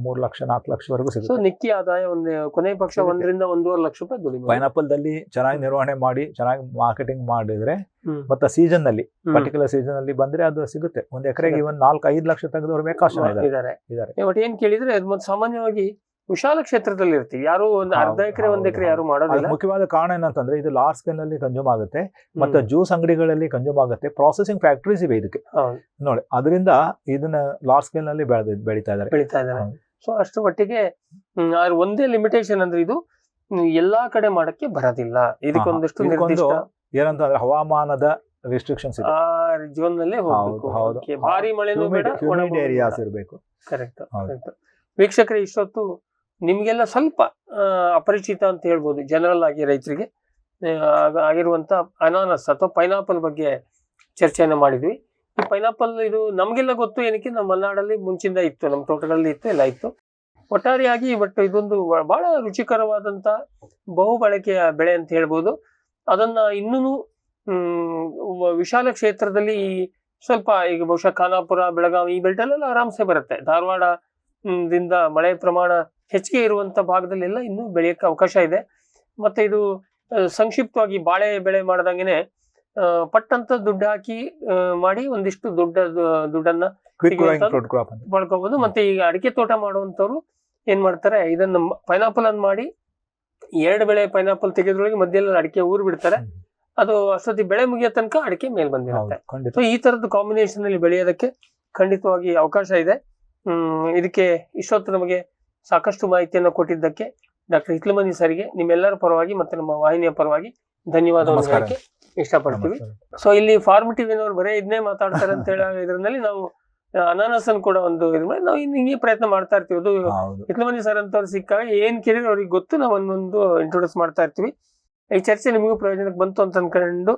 3 ಲಕ್ಷ, 4 ಲಕ್ಷವರೆಗೂ ಸಿಗುತ್ತೆ. ನಿಕ್ಕಿ ಆದಾಯ ಒಂದು ಕೊನೆ ಪಕ್ಷ 1 ರಿಂದ 1.5 ಲಕ್ಷ ರೂಪಾಯಿ ದುಡಿಬಹುದು. ಪೈನಾಪಲ್ ದಲ್ಲಿ ಚೆನ್ನಾಗಿ ನಿರ್ವಹಣೆ ಮಾಡಿ, ಚೆನ್ನಾಗಿ ಮಾರ್ಕೆಟಿಂಗ್ ಮಾಡಿದ್ರೆ, ಮತ್ತೆ ಸೀಸನ್ ನಲ್ಲಿ ಪರ್ಟಿಕ್ಯುಲರ್ ಸೀಸನ್ ಅಲ್ಲಿ ಬಂದ್ರೆ ಅದು ಸಿಗುತ್ತೆ. ಒಂದು ಎಕರೆಗೆ ಇವನ್ 4-5 ಲಕ್ಷ ತೆಗೆದವರು ಬೇಕಾಷ್ಟು ಇದ್ದಾರೆ. ಬಟ್ ಏನ್ ಕೇಳಿದ್ರೆ ಸಾಮಾನ್ಯವಾಗಿ ವಿಶಾಲ ಕ್ಷೇತ್ರದಲ್ಲಿ ಇರ್ತೀವಿ, ಯಾರು ಒಂದು ಅರ್ಧ ಎಕರೆ 1 ಎಕರೆ ಯಾರು ಮಾಡೋದಿಲ್ಲ. ಮುಖ್ಯವಾದ ಕಾರಣ ಏನಂತಂದ್ರೆ ಇದು ಲಾರ್ಜ್ ಸ್ಕೇಲ್ ನಲ್ಲಿ ಕನ್ಸ್ಯೂಮ್ ಆಗುತ್ತೆ, ಮತ್ತೆ ಜ್ಯೂಸ್ ಅಂಗಡಿಗಳಲ್ಲಿ ಕನ್ಸ್ಯೂಮ್ ಆಗುತ್ತೆ, ಪ್ರಾಸೆಸಿಂಗ್ ಫ್ಯಾಕ್ಟರೀಸ್ ಇವೆ ಇದಕ್ಕೆ ನೋಡಿ. ಅದರಿಂದ ಇದನ್ನ ಲಾರ್ಜ್ ಸ್ಕೇಲ್ ನಲ್ಲಿ ಬೆಳೀತಾ ಇದ್ದಾರೆ. ಸೊ ಅಷ್ಟು ಮಟ್ಟಿಗೆ ಒಂದೇ ಲಿಮಿಟೇಷನ್ ಅಂದ್ರೆ ಇದು ಎಲ್ಲಾ ಕಡೆ ಮಾಡಕ್ಕೆ ಬರೋದಿಲ್ಲ. ಇದಕ್ಕೊಂದಷ್ಟು ನಿರ್ದಿಷ್ಟ ಏನಂತಂದ್ರೆ ಹವಾಮಾನದ ರಿಸ್ಟ್ರಿಕ್ಷನ್ಸ್ ಇದೆ. ಆ ಝೋನ್ ನಲ್ಲಿ ಹೋಗ್ಬೇಕು, ಭಾರಿ ಮಳೆನೂ ಬೇಡ, ಏರಿಯಾಸ್ ಇರಬೇಕು. ಕರೆಕ್ಟ್. ವೀಕ್ಷಕರೇ, ಇಷ್ಟೊತ್ತು ನಿಮ್ಗೆಲ್ಲ ಸ್ವಲ್ಪ ಅಪರಿಚಿತ ಅಂತ ಹೇಳ್ಬೋದು ಜನರಲ್ ಆಗಿ ರೈತರಿಗೆ ಆಗಿರುವಂತ ಅನಾನಸ್ ಅಥವಾ ಪೈನಾಪಲ್ ಬಗ್ಗೆ ಚರ್ಚೆಯನ್ನು ಮಾಡಿದ್ವಿ. ಈ ಪೈನಾಪಲ್ ಇದು ನಮ್ಗೆಲ್ಲ ಗೊತ್ತು, ಏನಕ್ಕೆ ನಮ್ಮ ಮಲೆನಾಡಲ್ಲಿ ಮುಂಚಿಂದ ಇತ್ತು, ನಮ್ಮ ತೋಟಗಳಲ್ಲಿ ಇತ್ತು, ಎಲ್ಲ ಇತ್ತು. ಒಟ್ಟಾರೆಯಾಗಿ ಬಟ್ ಇದೊಂದು ಬಹಳ ರುಚಿಕರವಾದಂತ ಬಹು ಬಳಕೆಯ ಬೆಳೆ ಅಂತ ಹೇಳ್ಬೋದು. ಅದನ್ನ ಇನ್ನೂ ವಿಶಾಲ ಕ್ಷೇತ್ರದಲ್ಲಿ ಸ್ವಲ್ಪ ಈಗ ಬಹುಶಃ ಖಾನಾಪುರ, ಬೆಳಗಾವಿ ಈ ಬೆಲ್ಟಲ್ಲೆಲ್ಲ ಆರಾಮ್ಸೆ ಬರುತ್ತೆ. ಧಾರವಾಡ ದಿಂದ ಮಳೆ ಪ್ರಮಾಣ ಹೆಚ್ಚಿಗೆ ಇರುವಂತ ಭಾಗದಲ್ಲೆಲ್ಲ ಇನ್ನೂ ಬೆಳೆಯಕ್ಕೆ ಅವಕಾಶ ಇದೆ. ಮತ್ತೆ ಇದು ಸಂಕ್ಷಿಪ್ತವಾಗಿ ಬಾಳೆ ಬೆಳೆ ಮಾಡ್ದಂಗೆನೆ ಪಟ್ಟಂತ ದುಡ್ಡು ಹಾಕಿ ಮಾಡಿ ಒಂದಿಷ್ಟು ದುಡ್ಡನ್ನ ಪಡ್ಕೋಬಹುದು. ಮತ್ತೆ ಈಗ ಅಡಿಕೆ ತೋಟ ಮಾಡುವಂತವ್ರು ಏನ್ ಮಾಡ್ತಾರೆ, ಇದನ್ನ ಪೈನಾಪಲ್ ಅನ್ನು ಮಾಡಿ 2 ಬೆಳೆ ಪೈನಾಪಲ್ ತೆಗೆದ್ರೊಳಗೆ ಮಧ್ಯದಲ್ಲಿ ಅಡಿಕೆ ಊರ್ ಬಿಡ್ತಾರೆ. ಅದು ಅಷ್ಟೊತ್ತಿ ಬೆಳೆ ಮುಗಿಯೋ ತನಕ ಅಡಿಕೆ ಮೇಲ್ ಬಂದಿರುತ್ತೆ. ಸೊ ಈ ತರದ ಕಾಂಬಿನೇಷನ್ ಅಲ್ಲಿ ಬೆಳೆಯೋದಕ್ಕೆ ಖಂಡಿತವಾಗಿ ಅವಕಾಶ ಇದೆ. ಇದಕ್ಕೆ ಇಷ್ಟೊತ್ತು ನಮಗೆ ಸಾಕಷ್ಟು ಮಾಹಿತಿಯನ್ನು ಕೊಟ್ಟಿದ್ದಕ್ಕೆ ಡಾಕ್ಟರ್ ಹಿತ್ಲಮನಿ ಸರ್ಗೆ ನಿಮ್ಮೆಲ್ಲರ ಪರವಾಗಿ ಮತ್ತೆ ನಮ್ಮ ವಾಹಿನಿಯ ಪರವಾಗಿ ಧನ್ಯವಾದವನ್ನು ಹೇಳಕ್ಕೆ ಇಷ್ಟಪಡ್ತೀವಿ. ಸೊ ಇಲ್ಲಿ ಫಾರ್ಮೇಟಿವ್ ಏನವ್ರು ಬರೀ ಇದನ್ನೇ ಮಾತಾಡ್ತಾರೆ ಅಂತ ಹೇಳೋ ಇದರಲ್ಲಿ ನಾವು ಅನಾನಸ್ ಅನ್ನು ಕೂಡ ಒಂದು ನಾವು ಹಿಂಗೆ ಪ್ರಯತ್ನ ಮಾಡ್ತಾ ಇರ್ತೀವಿ. ಅದು ಹಿತ್ಲಮನಿ ಸರ್ ಅಂತವ್ರು ಸಿಕ್ಕಾಗ ಏನ್ ಕೇಳಿದ್ರೆ ಅವ್ರಿಗೆ ಗೊತ್ತು, ನಾವು ಒಂದೊಂದು ಇಂಟ್ರೊಡ್ಯೂಸ್ ಮಾಡ್ತಾ ಇರ್ತೀವಿ. ಈ ಚರ್ಚೆ ನಿಮಗೂ ಪ್ರಯೋಜನಕ್ಕೆ ಬಂತು ಅಂತ ಅನ್ಕೊಂಡು,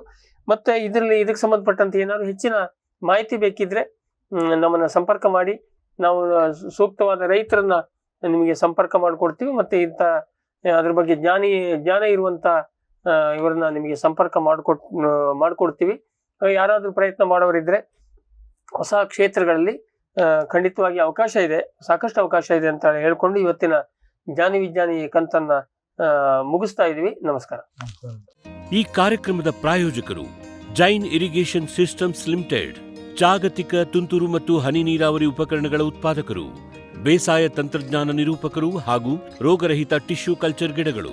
ಮತ್ತೆ ಇದಕ್ಕೆ ಸಂಬಂಧಪಟ್ಟಂತೆ ಏನಾದ್ರು ಹೆಚ್ಚಿನ ಮಾಹಿತಿ ಬೇಕಿದ್ರೆ ನಮ್ಮನ್ನ ಸಂಪರ್ಕ ಮಾಡಿ, ನಾವು ಸೂಕ್ತವಾದ ರೈತರನ್ನ ನಿಮಗೆ ಸಂಪರ್ಕ ಮಾಡಿಕೊಡ್ತೀವಿ. ಮತ್ತೆ ಅದ್ರ ಬಗ್ಗೆ ಜ್ಞಾನ ಇರುವಂತ ಇವರನ್ನ ನಿಮಗೆ ಸಂಪರ್ಕ ಮಾಡ್ಕೊಡ್ತೀವಿ. ಯಾರಾದ್ರೂ ಪ್ರಯತ್ನ ಮಾಡೋರಿದ್ರೆ ಹೊಸ ಕ್ಷೇತ್ರಗಳಲ್ಲಿ ಖಂಡಿತವಾಗಿ ಅವಕಾಶ ಇದೆ, ಸಾಕಷ್ಟು ಅವಕಾಶ ಇದೆ ಅಂತ ಹೇಳ್ಕೊಂಡು ಇವತ್ತಿನ ಜ್ಞಾನಿ ವಿಜ್ಞಾನಿ ಕಂತನ್ನ ಮುಗಿಸ್ತಾ ಇದೀವಿ. ನಮಸ್ಕಾರ. ಈ ಕಾರ್ಯಕ್ರಮದ ಪ್ರಾಯೋಜಕರು ಜೈನ್ ಇರಿಗೇಷನ್ ಸಿಸ್ಟಮ್ಸ್ ಲಿಮಿಟೆಡ್, ಜಾಗತಿಕ ತುಂತುರು ಮತ್ತು ಹನಿ ನೀರಾವರಿ ಉಪಕರಣಗಳ ಉತ್ಪಾದಕರು, ಬೇಸಾಯ ತಂತ್ರಜ್ಞಾನ ನಿರೂಪಕರು ಹಾಗೂ ರೋಗರಹಿತ ಟಿಶ್ಯೂ ಕಲ್ಚರ್ ಗಿಡಗಳು,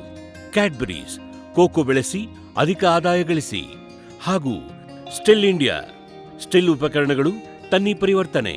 ಕ್ಯಾಡ್ಬರೀಸ್, ಕೋಕೋ ಬೆಳೆಸಿ ಅಧಿಕ ಆದಾಯ ಗಳಿಸಿ, ಹಾಗೂ ಸ್ಟಿಲ್ ಇಂಡಿಯಾ, ಸ್ಟಿಲ್ ಉಪಕರಣಗಳು ತನ್ನಿ ಪರಿವರ್ತನೆ.